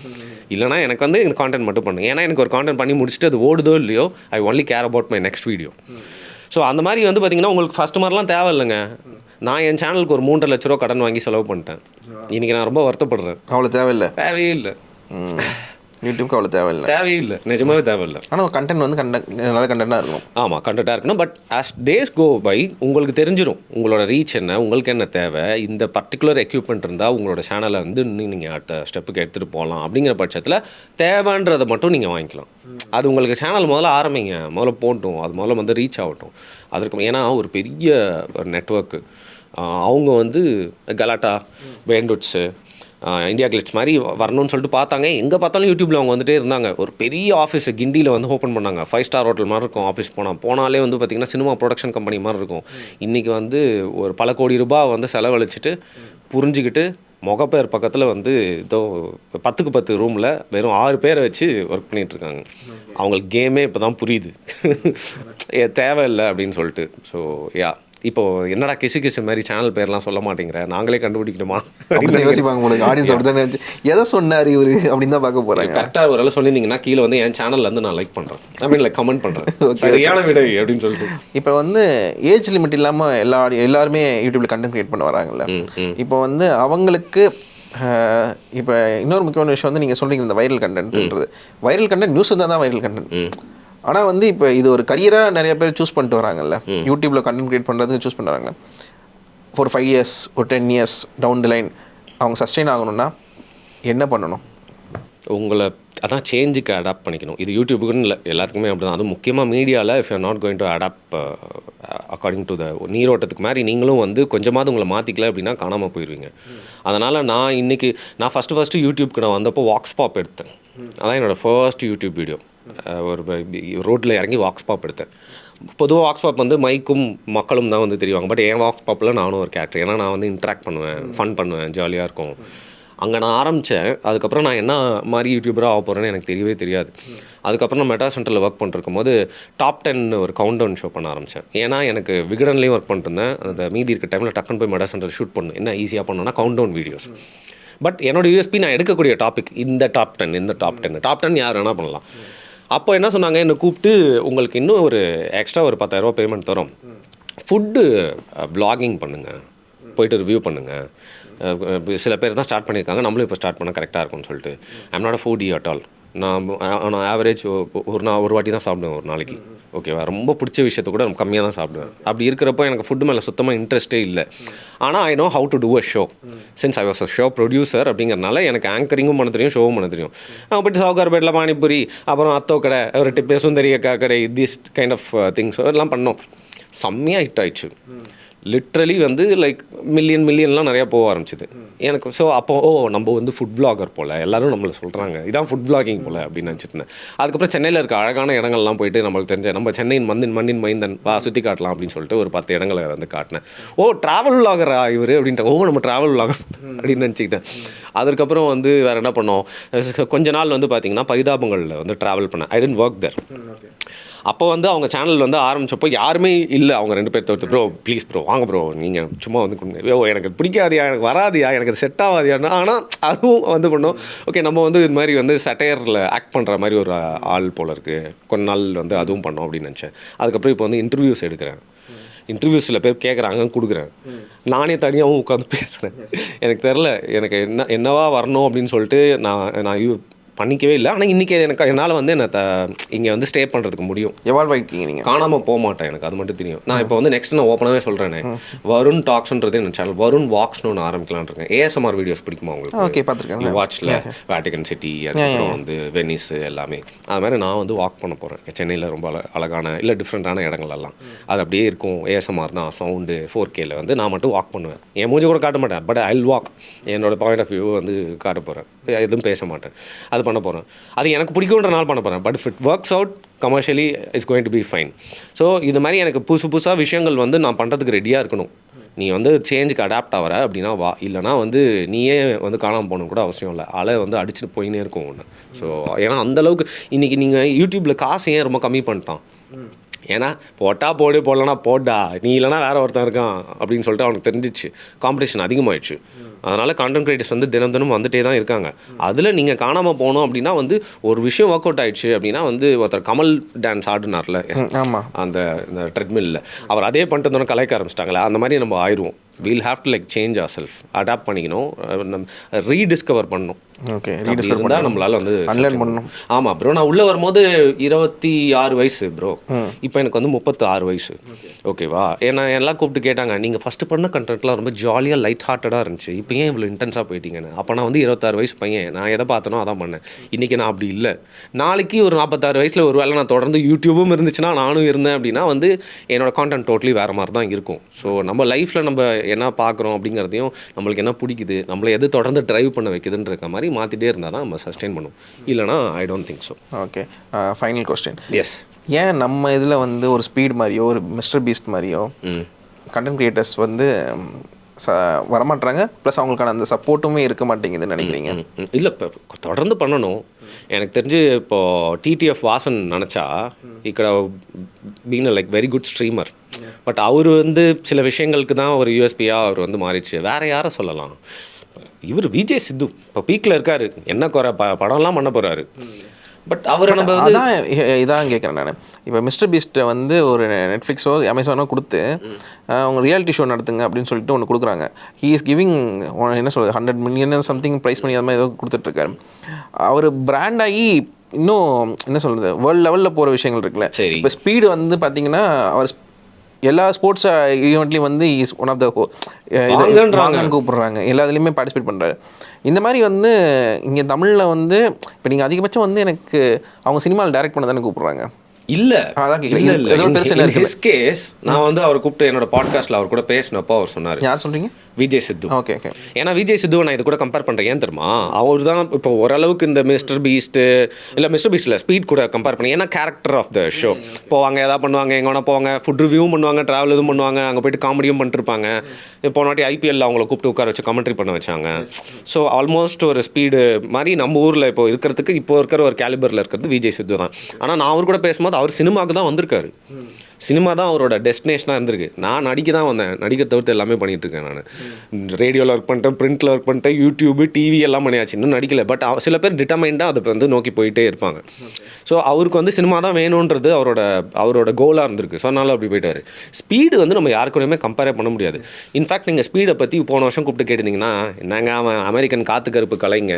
இல்லைனா எனக்கு வந்து இந்த கான்டென்ட் மட்டும் பண்ணும். ஏன்னா எனக்கு ஒரு கான்டென்ட் பண்ணி முடிச்சுட்டு அது ஓடுதோ இல்லையோ, I only care about my next video. So அந்த மாதிரி வந்து பார்த்திங்கன்னா உங்களுக்கு ஃபஸ்ட்டு மாதிரிலாம் தேவை இல்லைங்க. நான் என் சேனலுக்கு ஒரு 3.5 லட்ச ரூபா கடன் வாங்கி செலவு பண்ணிட்டேன். இன்றைக்கி நான் ரொம்ப வருத்தப்படுறேன். அவ்வளோ தேவையில்லை, தேவையே இல்லை. யூடியூப்க்கு அவ்வளோ தேவையில்லை, நிஜமாவே தேவையில்லை. ஆனால் கண்டென்ட் வந்து நல்ல கண்டென்ட்டாக இருக்கும். ஆமாம், கண்டென்ட்டாக இருக்கணும். But as days go by உங்களுக்கு தெரிஞ்சிடும் உங்களோட ரீச் என்ன, உங்களுக்கு என்ன தேவை, இந்த பர்டிகுலர் எக்யூப்மெண்ட் இருந்தால் உங்களோட சேனலை வந்து நீங்கள் அடுத்த ஸ்டெப்புக்கு எடுத்துகிட்டு போகலாம். அப்படிங்கிற பட்சத்தில் தேவைன்றதை மட்டும் நீங்கள் வாங்கிக்கலாம். அது உங்களுக்கு சேனல் முதல்ல ஆரம்பிங்க, முதல்ல போட்டும், அது முதல்ல வந்து ரீச் ஆகட்டும். அதற்கு ஏன்னா ஒரு பெரிய நெட்வொர்க்கு அவங்க வந்து கலாட்டா, வேண்டுட்ஸு, இந்தியா கிளிட்ஸ் மாதிரி வரணும்னு சொல்லிட்டு பார்த்தாங்க. எங்கே பார்த்தாலும் யூடியூப்பில் அவங்க வந்துட்டே இருந்தாங்க. ஒரு பெரிய ஆஃபீஸு கிண்டியில் வந்து ஓப்பன் பண்ணாங்க. 5 ஸ்டார் ஹோட்டல் மாதிரி இருக்கும் ஆஃபீஸ். போனாலே வந்து பார்த்திங்கன்னா சினிமா ப்ரொடக்ஷன் கம்பெனி மாதிரி இருக்கும். இன்றைக்கி வந்து ஒரு பல கோடி ரூபாய் வந்து செலவழிச்சிட்டு புரிஞ்சுக்கிட்டு முகப்பேர் பக்கத்தில் வந்து ஏதோ 10க்கு 10 ரூமில் வெறும் 6 பேரை வச்சு ஒர்க் பண்ணிகிட்ருக்காங்க. அவங்களுக்கு கேமே இப்போ தான் புரியுது தேவையில்லை அப்படின்னு சொல்லிட்டு. ஸோ இப்போது என்னடா கிசு மாதிரி சேனல் பேர்லாம் சொல்ல மாட்டேங்கிற, நாங்களே கண்டுபிடிக்கணுமா அப்படின்னு யோசிப்பாங்க உங்களுக்கு. ஆடியன்ஸ் அப்படி தான் எதை சொன்னார் இவர் அப்படின்னு தான் பார்க்க போகிறாங்க. கரெக்டாக ஒரு சொல்லியிருந்தீங்கன்னா கீழே வந்து என் சேனல்லேருந்து நான் லைக் பண்ணுறேன், ஐ மீன் லைக் கமெண்ட் பண்ணுறேன் சரியான விட அப்படின்னு சொல்லிட்டு. இப்போ வந்து ஏஜ் லிமிட் இல்லாமல் எல்லாருமே யூடியூப்பில் கண்டென்ட் க்ரியேட் பண்ண வராங்கல்ல. இப்போ வந்து அவங்களுக்கு இப்போ இன்னொரு முக்கியமான விஷயம் வந்து நீங்கள் சொல்கிறீங்க, இந்த வைரல் கண்டென்ட்ன்றது. வைரல் கண்டென்ட் நியூஸ் இருந்தால் தான் வைரல் கண்டென்ட். ஆனால் வந்து இப்போ இது ஒரு கரியராக நிறைய பேர் சூஸ் பண்ணிட்டு வராங்கல்ல, யூடியூப்பில் கண்டென்ட் க்ரியேட் பண்ணுறதுக்கு சூஸ் பண்ணுறாங்க. ஒரு 5 இயர்ஸ் ஒரு 10 இயர்ஸ் டவுன் தி லைன் அவங்க சஸ்டெயின் ஆகணும்னா என்ன பண்ணணும்? உங்களை அதான் சேஞ்சுக்கு அடாப்ட் பண்ணிக்கணும். இது யூடியூபுக்குன்னு இல்லை, எல்லாத்துக்குமே அப்படி தான். அதுவும் முக்கியமாக மீடியாவில் if you're not going to adapt according to the நீரோட்டத்துக்கு மாதிரி நீங்களும் வந்து கொஞ்சமாவது உங்களை மாற்றிக்கல அப்படின்னா காணாமல் போயிடுவீங்க. அதனால் நான் ஃபஸ்ட்டு யூடியூப்க்கு நான் வந்தப்போ வாக்ஸ் பாப் எடுத்தேன். அதான் என்னோடய ஃபர்ஸ்ட் யூடியூப் வீடியோ. ஒரு ரோட்டில் இறங்கி வாக்ஸ் பாப் எடுத்தேன். பொதுவாக வாக்ஸ் பாப் வந்து மைக்கும் மக்களும் தான் வந்து தெரிவாங்க. பட் என் வாக்ஸ் பாப்பில் நானும் ஒரு கேரக்டர். ஏன்னா நான் வந்து இன்ட்ராக்ட் பண்ணுவேன், ஃபன் பண்ணுவேன், ஜாலியாக இருக்கும். அங்கே நான் ஆரம்பித்தேன். அதுக்கப்புறம் நான் என்ன மாதிரி யூடியூபராக ஆக போகிறேன்னு எனக்கு தெரியவே தெரியாது. அதுக்கப்புறம் நான் மெட்ரா சென்டரில் ஒர்க் பண்ணிருக்கும் போது டாப் 10 ஒரு கவுண்ட் டவுன் ஷோ பண்ண ஆரம்பித்தேன். ஏன்னா எனக்கு விகடன்லேயும் ஒர்க் பண்ணிருந்தேன். அந்த மீதி இருக்க டைமில் டக்குன்னு போய் மெட்ரா சென்டர் ஷூட் பண்ணணும். என்ன ஈஸியாக பண்ணணும்னா கவுண்ட் டவுன் வீடியோஸ். பட் என்னோட யூஎஸ்பி நான் எடுக்கக்கூடிய டாபிக் இந்த டாப் 10 யார் வேணால் பண்ணலாம். அப்போ என்ன சொன்னாங்க, என்னை கூப்பிட்டு உங்களுக்கு இன்னும் ஒரு எக்ஸ்ட்ரா ஒரு 10,000 ரூபா பேமெண்ட் தரோம், ஃபுட்டு வ்ளாகிங் பண்ணுங்கள், போய்ட்டு ரிவ்யூ பண்ணுங்கள். சில பேர் தான் ஸ்டார்ட் பண்ணியிருக்காங்க, நம்மளும் இப்போ ஸ்டார்ட் பண்ணால் கரெக்டாக இருக்கும்னு சொல்லிட்டு. I'm not a foodie at all. நான் ஆவரேஜ் ஒரு வாட்டி தான் சாப்பிடுவேன் ஒரு நாளைக்கு. ஓகேவா, ரொம்ப பிடிச்ச விஷயத்த கூட கம்மியாக தான் சாப்பிடுவேன். அப்படி இருக்கிறப்போ எனக்கு ஃபுட்டு மேலே சுத்தமாக இன்ட்ரெஸ்ட்டே இல்லை. ஆனால் I know how to do a show since I was a show producer. அப்படிங்கிறனால எனக்கு ஆங்கரிங்கும் பண்ண தெரியும், ஷோவும் பண்ண தெரியும். போய்ட்டு சவுகார்பேட்டில் பானிபூரி, அப்புறம் அத்தோ கடை, ஒரு டிப்பு சுந்தரி அக்கா கடை, திஸ் கைண்ட் ஆஃப் திங்ஸ் எல்லாம் பண்ணோம். செம்மையாக ஹிட் ஆயிடுச்சு. லிட்ரலி வந்து லைக் மில்லியன்லாம் நிறையா போக ஆரம்பிச்சிது எனக்கு. ஸோ அப்போ நம்ம வந்து ஃபுட் விளாகர் போல் எல்லாரும் நம்மளை சொல்கிறாங்க, இதான் ஃபுட் விளாகிங் போல் அப்படின்னு நினச்சிட்டுருந்தேன். அதுக்கப்புறம் சென்னையில் இருக்க அழகான இடங்கள்லாம் போயிட்டு நம்மளுக்கு தெரிஞ்ச நம்ம சென்னையின் மண்ணின் மைந்தன் வா சுற்றி காட்டலாம் அப்படின்னு சொல்லிட்டு ஒரு 10 இடங்களை வந்து காட்டினேன். ட்ராவல் விளாகரா இவர் அப்படின்ட்டு, நம்ம ட்ராவல் விளாகர் அப்படின்னு நினச்சிக்கிட்டேன். அதுக்கப்புறம் வந்து வேறு என்ன பண்ணோம், கொஞ்ச நாள் வந்து பார்த்திங்கன்னா பரிதாபங்களில் வந்து ட்ராவல் பண்ணேன். ஐ டென்ட் ஒர்க் தேர். அப்போ வந்து அவங்க சேனல் வந்து ஆரம்பித்தப்போ யாருமே இல்லை, அவங்க 2 பேர் தவிர்த்து. ப்ரோ ப்ளீஸ் ப்ரோ வாங்க ப்ரோ, நீங்கள் சும்மா வந்து எனக்கு பிடிக்காதியா, எனக்கு வராதியா, எனக்கு அது செட் ஆகாதியான்னு. ஆனால் அதுவும் வந்து பண்ணோம். ஓகே, நம்ம வந்து இது மாதிரி வந்து சட்டையரில் ஆக்ட் பண்ணுற மாதிரி ஒரு ஆள் போல் இருக்குது, கொஞ்ச நாள் வந்து அதுவும் பண்ணோம் அப்படின்னு நினச்சேன். அதுக்கப்புறம் இப்போ வந்து இன்டர்வியூஸ் எடுக்கிறேன். இன்டர்வியூஸில் பேர் கேட்குறாங்க, கொடுக்குறேன். நானே தனியாகவும் உட்காந்து பேசுகிறேன். எனக்கு தெரில எனக்கு என்னவா வரணும் அப்படின்னு சொல்லிட்டு நான் பண்ணிக்கவே இல்லை. ஆனால் இன்றைக்கி என்னால் வந்து இங்கே வந்து ஸ்டே பண்ணுறதுக்கு முடியும். எவால்வ் ஆகிட்டீங்க நீங்கள், காணாமல் போக மாட்டேன், எனக்கு அது மட்டும் தெரியும். நான் இப்போ வந்து நெக்ஸ்ட் நான் ஓப்பனாகவே சொல்கிறேனே, வருண் டாக்ஸ்ன்றது என் சேனல் வருண் வாக்ஸ்னு ஒன்று ஆரம்பிக்கலான் இருக்கேன். ASMR வீடியோஸ் பிடிக்குமா உங்களுக்கு? ஓகே, பார்த்துருக்கேன். வாட்சில் வேட்டிகன் சிட்டி, அதுக்கப்புறம் வந்து வெனிஸ் எல்லாமே அது மாதிரி நான் வந்து வாக் பண்ண போகிறேன். சென்னையில் ரொம்ப அழகான இல்லை டிஃப்ரெண்ட்டான இடங்கள்லாம் அது அப்படியே இருக்கும். ASMR தான், சவுண்டு 4Kல வந்து நான் மட்டும் வாக் பண்ணுவேன். என் மூஞ்சி கூட காட்ட மாட்டேன், பட் ஐ வில் வாக். என்னோட பாயிண்ட் ஆஃப் வியூ வந்து காட்ட போகிறேன், எதுவும் பேச மாட்டேன். அது பண்ண போகிறேன். அது எனக்கு பிடிக்கும்ன்றனால பண்ண போகிறேன். But if it works out commercially it's going to be fine. So இது மாதிரி எனக்கு புதுசாக விஷயங்கள் வந்து நான் பண்ணுறதுக்கு ரெடியாக இருக்கணும். நீ வந்து சேஞ்சுக்கு அடாப்ட் ஆகிற அப்படின்னா வா, இல்லைனா வந்து நீயே வந்து காணாமல் போகணும் கூட அவசியம் இல்லை, அலை வந்து அடிச்சுட்டு போயினே இருக்கும் ஒன்று. ஸோ ஏன்னா அந்தளவுக்கு இன்றைக்கி நீங்கள் யூடியூப்பில் காசு ஏன் ரொம்ப கம்மி பண்ணிட்டான், ஏன்னா போடலனா போடா, நீ இல்லைனா வேற ஒருத்தன் இருக்கான் அப்படின்னு சொல்லிட்டு அவனுக்கு தெரிஞ்சிச்சு. காம்படிஷன் அதிகமாகிடுச்சு. அதனால் கான்டென்ட் கிரியேட்டர்ஸ் வந்து தினம் வந்துட்டே தான் இருக்காங்க. அதில் நீங்கள் காணாமல் போகணும் அப்படின்னா வந்து ஒரு விஷயம் ஒர்க் அவுட் ஆகிடுச்சு அப்படின்னா வந்து ஒருத்தர் கமல் டான்ஸ் ஆடினார்ல அந்த ட்ரெட்மில்லில், அவர் அதே பண்ணிட்டு வந்தோன்னா கலைக்க ஆரம்பிச்சிட்டாங்களே, அந்த மாதிரி நம்ம ஆயிடுவோம். We'll have to like change our self, adapt பண்ணிக்கணும், ரீடிஸ்கவர் பண்ணணும். ஓகே, இருந்தால் நம்மளால் வந்து அன்லேர்ன் பண்ணணும். ஆமாம் ப்ரோ, நான் உள்ளே வரும்போது 26 வயசு ப்ரோ, இப்போ எனக்கு வந்து 36 வயசு. ஓகேவா, ஏன்னா எல்லாம் கூப்பிட்டு கேட்டாங்க, நீங்கள் ஃபஸ்ட்டு பண்ண கண்டென்ட்லாம் ரொம்ப ஜாலியாக லைட் ஹார்ட்டடாக இருந்துச்சு, இப்போ ஏன் இவ்வளோ இன்டென்ஸாக போயிட்டீங்கன்னு. அப்போ நான் வந்து 26 வயசு பையன், நான் எதை பார்த்தனோ அதான் பண்ணேன். இன்றைக்கி நான் அப்படி இல்லை. நாளைக்கு ஒரு 46 வயசில் ஒரு வேளை நான் தொடர்ந்து யூடியூபும் இருந்துச்சுன்னா நானும் இருந்தேன் அப்படின்னா வந்து என்னோடய கான்டென்ட் டோட்டலி வேறு மாதிரி தான் இருக்கும். ஸோ நம்ம லைஃப்பில் நம்ம என்ன பார்க்குறோம் அப்படிங்கிறதையும் நம்மளுக்கு என்ன பிடிக்குது, நம்மளை எது தொடர்ந்து ட்ரைவ் பண்ண வைக்குதுன்ற மாதிரி மாற்றிட்டே இருந்தால் தான் நம்ம சஸ்டெயின் பண்ணுவோம். இல்லைனா I don't think so. Okay, final question. Yes, ஏன் நம்ம இதில் வந்து ஒரு ஸ்பீட் மாதிரியோ ஒரு மிஸ்டர் பீஸ்ட் மாதிரியோ கண்டென்ட் கிரியேட்டர்ஸ் வந்து வரமாட்டாங்க, ப்ளஸ் அவங்களுக்கான அந்த சப்போர்ட்டுமே இருக்க மாட்டேங்குதுன்னு நினைக்கிறீங்க? இல்லை, இப்போ தொடர்ந்து பண்ணணும். எனக்கு தெரிஞ்சு இப்போது டிடிஎஃப் வாசன் நினச்சா ఇక్కడ been like very good streamer, but அவர் வந்து சில விஷயங்களுக்கு தான் ஒரு யூஎஸ்பியாக அவர் வந்து மாறிடுச்சு. வேறு யாரை சொல்லலாம்? இவர் விஜய் சித்து இப்போ பீக்கில் இருக்கார், என்ன குறை படம்லாம் பண்ண போகிறாரு. பட் அவரை நம்ம வந்து இதான் கேட்குறேன் நான். இப்போ மிஸ்டர் பீஸ்ட்டை வந்து ஒரு நெட்ஃப்ளிக்ஸோ அமேசானோ கொடுத்து அவங்க ரியாலிட்டி ஷோ நடத்துங்க அப்படின்னு சொல்லிட்டு ஒன்று கொடுக்குறாங்க. ஹீ இஸ் கிவிங் என்ன சொல்கிறது 100 மில்லியன் சம்திங் ப்ரைஸ் பண்ணி அது மாதிரி ஏதோ கொடுத்துட்ருக்காரு. அவர் பிராண்ட் ஆகி இன்னும் என்ன சொல்கிறது வேர்ல்டு லெவலில் போகிற விஷயங்கள் இருக்குல்ல. சரி, இப்போ ஸ்பீடு வந்து பார்த்தீங்கன்னா அவர் எல்லா ஸ்போர்ட்ஸ் ஈவெண்ட்லேயும் வந்து இஸ் ஒன் ஆஃப் த கூப்பிட்றாங்க, எல்லா இதுலேயுமே பார்ட்டிசிபேட் பண்ணுறாரு. இந்த மாதிரி வந்து இங்கே தமிழில் வந்து இப்போ நீங்கள் அதிகபட்சம் வந்து எனக்கு அவங்க சினிமாவில் டைரக்ட் பண்ண தானே கூப்பிட்றாங்க. இல்லை அதான் கேஸ் நான் வந்து அவரை கூப்பிட்டு என்னோட பாட்காஸ்ட்டில் அவர் கூட பேசினப்போ அவர் சொன்னார். யார் சொல்கிறீங்க? விஜய் சித்து. Okay okay. ஏன்னா விஜய் சித்துவை நான் இது கூட கம்பேர் பண்ணுறேன். ஏன் தெரியுமா, அவர் தான் இப்போ ஓரளவுக்கு இந்த மிஸ்டர் பீஸ்ட்டு இல்லை மிஸ்டர் பீஸ்ட்டில் ஸ்பீட் கூட கம்பேர் பண்ணி, ஏன்னா கேரக்டர் ஆஃப் த ஷோ போவாங்க, எதாவது பண்ணுவாங்க, எங்கே வேணா போவாங்க, ஃபுட் ரிவ்யூவும் பண்ணுவாங்க, ட்ராவல் எதுவும் பண்ணுவாங்க, அங்கே போய்ட்டு காமெடியும் பண்ணிட்டுருப்பாங்க. போன வாட்டி ஐபிஎல்ல அவங்கள கூப்பிட்டு உட்கார வச்சு கமெண்ட்ரி பண்ண வச்சாங்க. ஸோ ஆல்மோஸ்ட் ஒரு ஸ்பீடு மாதிரி நம்ம ஊரில் இப்போ இருக்கிறதுக்கு இப்போ இருக்கிற ஒரு கேலிபரில் இருக்கிறது விஜய் சித்து தான். ஆனால் நான் அவர் கூட பேசும்போது அவர் சினிமாவுக்கு தான் வந்திருக்காரு. சினிமா தான் அவரோட டெஸ்டினேஷனாக இருந்திருக்கு. நான் நடிக்க தான் வந்தேன், நடிக்க தவிர்த்து எல்லாமே பண்ணிகிட்ருக்கேன். நான் ரேடியோவில் ஒர்க் பண்ணிட்டேன், பிரிண்ட்டில் ஒர்க் பண்ணிட்டேன், யூடியூபு டிவி எல்லாம் பண்ணியாச்சு, இன்னும் நடிக்கலை. பட் சில பேர் டிட்டர்மைண்டாக அதை வந்து நோக்கி போயிட்டே இருப்பாங்க. ஸோ அவருக்கு வந்து சினிமா தான் வேணுன்றது அவரோட கோலாக இருந்திருக்கு. ஸோ அதனால அப்படி போயிட்டார். ஸ்பீடு வந்து நம்ம யாருக்கூடயுமே கம்பேரே பண்ண முடியாது. இன்ஃபேக்ட் நீங்கள் ஸ்பீடை பற்றி போன வருஷம் கூப்பிட்டு கேட்டிருந்தீங்கன்னா, என்னங்க அவன் அமெரிக்கன் காத்து கருப்பு கலைங்க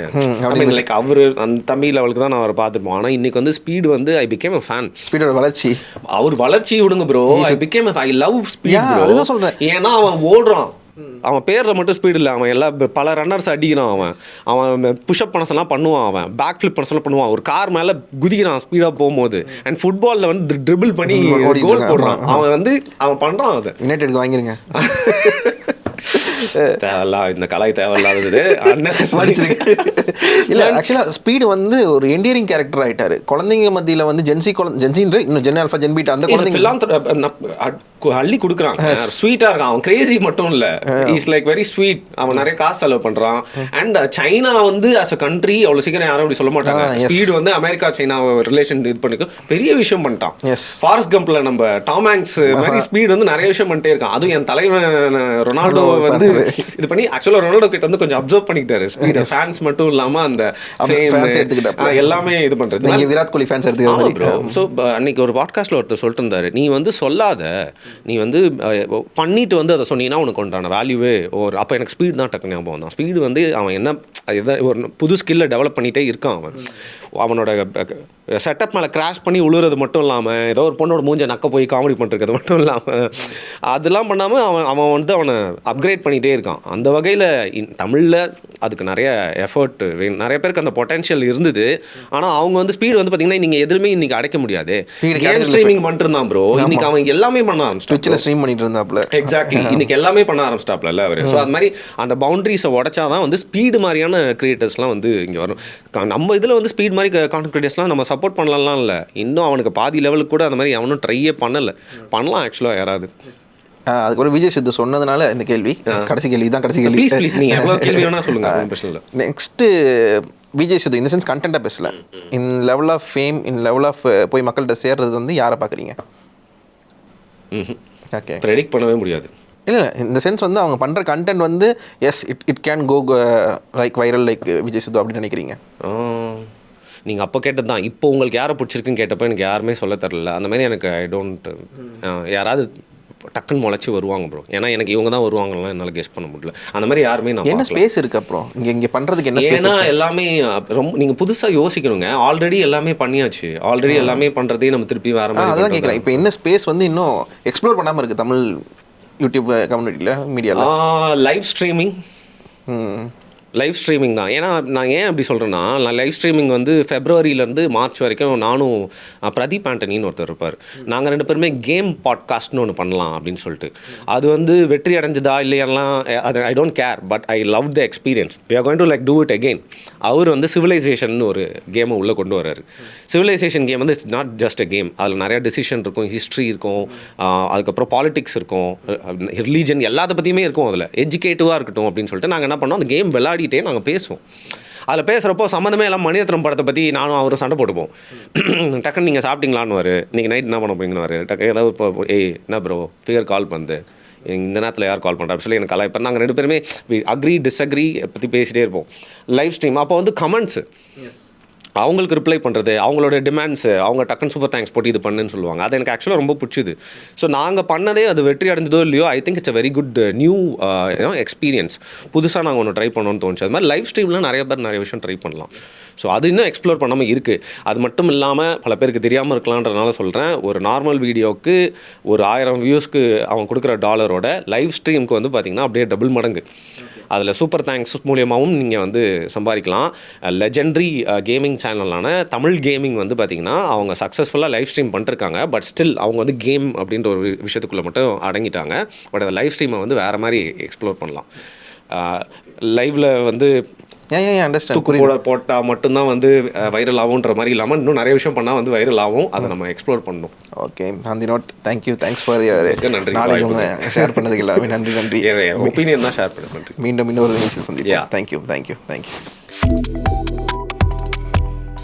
லைக் அவர் அந்த தமிழ் லெவலுக்கு தான் நான் அவரை பார்த்துருப்போம். ஆனால் இன்றைக்கி வந்து ஸ்பீடு வந்து ஐ பிகேம் அ ஃபேன். ஸ்பீடோட வளர்ச்சி, அவர் வளர்ச்சி விடுங்க bro, I became I love speed bro. அதுதான் சொல்றேன். ஏன்னா அவன் ஓடுறான், அவன் பேரில் மட்டும் ஸ்பீடு இல்லை, அவன் எல்லா பல ரன்னர்ஸ் அடிக்கிறான், அவன் புஷ்அப் பண்ண சொல்லலாம் பண்ணுவான், அவன் பேக் ஃபிளிப் பண்ண சொல்ல பண்ணுவான், ஒரு கார் மேலே குதிக்கிறான் ஸ்பீடாக போகும்போது. அண்ட் ஃபுட்பாலில் வந்து ட்ரிபிள் பண்ணி கோல் போடுறான். அவன் பண்ணுறான். அதை யுனைடெட்க்கு வாங்கிருங்க. தேவையில்லாம் இந்த கலை தேவையில்லாதது இல்லை. ஆக்சுவலாக ஸ்பீடு வந்து ஒரு என்டியரிங் கேரக்டர் ஆகிட்டாரு குழந்தைங்க மத்தியில். வந்து ஜென்சின்ற இன்னும் ஜென் ஆல்ஃபா ஜென் பீட்டா அந்த குழந்தைங்க அள்ளி கொடுக்குறாங்க. ஸ்வீட்டாக இருக்கான் அவன், கிரேசி மட்டும் இல்லை, இஸ் லைக் வெரி ஸ்வீட். அவன் நிறைய காசு செலவு பண்ணுறான். அண்ட் சைனா வந்து அஸ் அ கண்ட்ரி அவ்வளோ சீக்கிரம் யாரும் அப்படி சொல்ல மாட்டாங்க. ஸ்பீடு வந்து அமெரிக்கா சைனா ரிலேஷன் இது பண்ணிக்கும் பெரிய விஷயம் பண்ணிட்டான். ஃபாரஸ்ட் கம்பில் நம்ம டாம் ஹாங்க்ஸ் மாதிரி ஸ்பீடு வந்து நிறைய விஷயம் பண்ணிட்டே இருக்கான். அதுவும் என் தலைவன் ரொனால்டோ வந்து இது பண்ணி ஆக்சுவலாக ரொனால்டோ கிட்ட வந்து கொஞ்சம் அப்சர்வ் பண்ணிக்கிட்டாரு. ஸ்பீடு ஃபேன்ஸ் மட்டும் இல்லாமல் அந்த எல்லாமே இது பண்ணுறது. விராட் கோலி ஃபேன்ஸ் எடுத்துக்கிட்டு. ஸோ அன்னைக்கு ஒரு பாட்காஸ்ட்டில் ஒருத்தர் சொல்லிட்டு இருந்தாரு, நீ வந்து சொல்லாத, நீ வந்து பண்ணிட்டு வந்து அதை சொன்னீங்கன்னா உனக்கு உண்டான வேல்யூவே ஒரு. அப்போ எனக்கு ஸ்பீடு தான் டக்குனு ஞாபகம் தான். ஸ்பீடு வந்து அவன் என்ன ஒரு புது ஸ்கில்லை டெவலப் பண்ணிகிட்டே இருக்கான். அவனோட செட்டப் மேலே கிராஷ் பண்ணி உழுறது மட்டும் இல்லாமல், ஏதோ ஒரு பொண்ணோட மூஞ்சை நக்க போய் காமெடி பண்ணுறது மட்டும் இல்லாமல், அதெல்லாம் பண்ணாமல் அவன் வந்து அவனை அப்கிரேட் பண்ணிகிட்டே இருக்கான். அந்த வகையில் தமிழில் அதுக்கு நிறைய எஃபர்ட் வேணும். நிறைய பேருக்கு அந்த பொட்டன்ஷியல் இருந்தது. ஆனால் அவங்க வந்து ஸ்பீடு வந்து பார்த்தீங்கன்னா நீங்கள் எதுவுமே இன்றைக்கி அடைக்க முடியாது. கேம் ஸ்ட்ரீமிங் பண்ணிட்டு இருந்தான் ப்ரோ, இன்றைக்கி அவன் எல்லாமே பண்ண ஆரம்பிச்சிட்டான். ஸ்ட்ரீம் பண்ணிட்டு இருந்தாப்ல. எக்ஸாக்ட்லி, இன்றைக்கி எல்லாமே பண்ண ஆரம்பிச்சிட்டாப்ல அவர். ஸோ அது மாதிரி அந்த பவுண்டரிஸை உடச்சா தான் வந்து ஸ்பீடு மாதிரியான கிரியேட்டர்ஸ்லாம் வந்து இங்கே வரும். நம்ம இதில் வந்து ஸ்பீட் மாதிரி கான்டென்ட் கிரியேட்டர்ஸ்லாம் நம்ம சப்போர்ட் பண்ணலாம் இல்லை. இன்னும் அவனுக்கு பாதி லெவலுக்கு கூட அந்த மாதிரி அவனும் ட்ரையே பண்ணலை. பண்ணலாம் ஆக்சுவலாக யாராவது. அதுக்கப்புறம் விஜய் சித்து சொன்னதுனால இந்த கேள்வி கடைசி கேள்வி தான் கடைசி கேள்வி. ப்ளீஸ் நீங்கள் எவ்வளோ கேள்வி வேணால் சொல்லுங்கள், பிரச்சனை இல்லை. நெக்ஸ்ட்டு விஜய் சித்து இந்த சென்ஸ் கண்டென்ட்டாக பேசல, in level of fame, in level of போய் மக்கள்கிட்ட சேர்றது வந்து யாரை பார்க்குறீங்க? ஓகே, ப்ரெடிக்ட் பண்ணவே முடியாது. இல்லை இந்த சென்ஸ் வந்து அவங்க பண்ணுற கண்டென்ட் வந்து yes it can go like viral like Vijay Siddhu அப்படின்னு நினைக்கிறீங்க? நீங்கள் அப்போ கேட்டது தான். இப்போ உங்களுக்கு யாரை பிடிச்சிருக்குன்னு கேட்டப்போ எனக்கு யாருமே சொல்ல தரல. அந்த மாதிரி எனக்கு ஐ டோன்ட் யாராவது டக்குன்னு முளைச்சி வருவாங்க ப்ரோ. ஏன்னா எனக்கு இவங்க தான் வருவாங்கலாம் என்னால் கெஸ் பண்ண முடியல. அந்த மாதிரி யாருமே நான் என்ன ஸ்பேஸ் இருக்குது அப்புறம் இங்கே பண்ணுறதுக்கு? என்ன ஏன்னா எல்லாமே ரொம்ப நீங்கள் புதுசாக யோசிக்கணுங்க. ஆல்ரெடி எல்லாமே பண்ணியாச்சு. ஆல்ரெடி எல்லாமே பண்ணுறதே நம்ம திருப்பி வேறு மாதிரி. அதான் கேட்குறேன், இப்போ என்ன ஸ்பேஸ் வந்து இன்னும் எக்ஸ்ப்ளோர் பண்ணாமல் இருக்குது தமிழ் யூடியூப் கம்யூனிட்டியில், மீடியாவில்? லைவ் ஸ்ட்ரீமிங் தான். ஏன்னா நான் ஏன் அப்படி சொல்கிறேன்னா, நான் லைவ் ஸ்ட்ரீமிங் வந்து ஃபெப்ரவரியிலேருந்து மார்ச் வரைக்கும் நானும் பிரதீப் ஆண்டனின்னு ஒருத்தர் இருப்பார், நாங்கள் 2 பேருமே கேம் பாட்காஸ்ட்னு ஒன்று பண்ணலாம் அப்படின்னு சொல்லிட்டு. அது வந்து வெற்றி அடைஞ்சதா இல்லையெல்லாம் அது I don't care, but I love the experience. We are going to like do it again. அவர் வந்து சிவிலைசேஷன் ஒரு கேமை உள்ளே கொண்டு வர்றாரு. சிவிலைசேஷன் கேம் வந்து it's not just a game. அதில் நிறையா டிசிஷன் இருக்கும், ஹிஸ்ட்ரி இருக்கும், அதுக்கப்புறம் பாலிடிக்ஸ் இருக்கும், ரிலீஜன் எல்லாத்த பற்றியுமே இருக்கும். அதில் எஜுகேட்டிவாக இருக்கட்டும் அப்படின்னு சொல்லிட்டு நாங்கள் என்ன பண்ணோம், அந்த கேம் விளையாடிட்டே நாங்கள் பேசுவோம். அதில் பேசுகிறப்போ சம்மந்தமே எல்லாம் மணிரத்னம் படத்தை பற்றி நானும் அவரும் சண்டை போட்டுப்போம். டக்குன்னு நீங்கள் சாப்பிட்டீங்களான்னு வரு, நீங்கள் நைட் என்ன பண்ண போறீங்கன்னு டக்கு ஏதாவது இப்போ என்ன ப்ரோ ஃபிகர் கால் பண்ணுது, இந்த நேரத்தில் யார் கால் பண்ணுறா சொல்லி எனக்கு இப்போ நாங்கள் 2 பேருமே அக்ரி டிஸ்அக்ரி பற்றி பேசிகிட்டே இருப்போம் லைவ் ஸ்ட்ரீம். அப்போ வந்து கமெண்ட்ஸு அவங்களுக்கு ரிப்ளை பண்ணுறது, அவங்களோட டிமாண்ட்ஸு, அவங்க டக்குன்னு சூப்பர் தேங்க்ஸ் போட்டு இது பண்ணுன்னு சொல்லுவாங்க. அது எனக்கு ஆக்சுவலாக ரொம்ப பிடிச்சிது. ஸோ நாங்கள் பண்ணதே அது வெற்றி அடைஞ்சதோ இல்லையோ, I think it's a very good new experience. புதுசாக நாங்கள் ஒன்று ட்ரை பண்ணணும்னு தோணுச்சு. அது மாதிரி லைவ் ஸ்ட்ரீமில் நிறைய பேர் நிறைய விஷயம் ட்ரை பண்ணலாம். ஸோ அது இன்னும் எக்ஸ்ப்ளோர் பண்ணாமல் இருக்குது. அது மட்டும் இல்லாமல் பல பேருக்கு தெரியாமல் இருக்கலான்றதுனால சொல்கிறேன், ஒரு நார்மல் வீடியோவுக்கு ஒரு 1000 வியூஸ்க்கு அவங்க கொடுக்குற டாலரோட லைவ் ஸ்ட்ரீமுக்கு வந்து பார்த்திங்கன்னா அப்படியே டபுள் மடங்கு. அதில் சூப்பர் தேங்க்ஸ் மூலியமாகவும் நீங்கள் வந்து சம்பாதிக்கலாம். லெஜெண்டரி கேமிங் சேனலான தமிழ் கேமிங் வந்து பார்த்திங்கன்னா அவங்க சக்ஸஸ்ஃபுல்லாக லைவ் ஸ்ட்ரீம் பண்ணிருக்காங்க. பட் ஸ்டில் அவங்க வந்து கேம் அப்படின்ற ஒரு விஷயத்துக்குள்ளே மட்டும் அடங்கிட்டாங்க. பட் அந்த லைவ் ஸ்ட்ரீமை வந்து வேறு மாதிரி எக்ஸ்ப்ளோர் பண்ணலாம். லைவில் வந்து போட்டால் மட்டும்தான் வந்து வைரல் ஆகுன்ற மாதிரி இல்லாமல் இன்னும் நிறைய விஷயம் பண்ணால் வந்து வைரல் ஆகும். அதை நம்ம எக்ஸ்ப்ளோர் பண்ணணும். ஓகே, அந்த நோட் தேங்க்யூ, தேங்க்ஸ் ஃபார் நன்றி ஷேர் பண்ணதுக்கு எல்லாமே நன்றி. ஒப்பீனியன் தான் ஷேர் பண்ண நன்றி. மீண்டும் இன்னொரு நிமிஷம் சந்திப்போம். Thank you.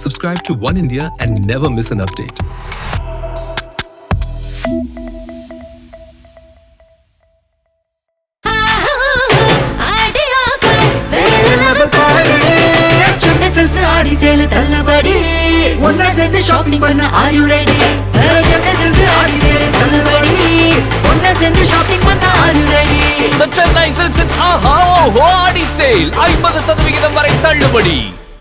Subscribe to One India and never miss an update. Aadi sale தள்ளுபடி, ஒன்னா சேர்ந்து ஷாப்பிங் பண்ண are you ready? Aadi sale தள்ளுபடி, ஒன்னா சேர்ந்து ஷாப்பிங் பண்ண are you ready? The Chennai Silks in Aha Oho Adi Sale 50% வரை தள்ளுபடி.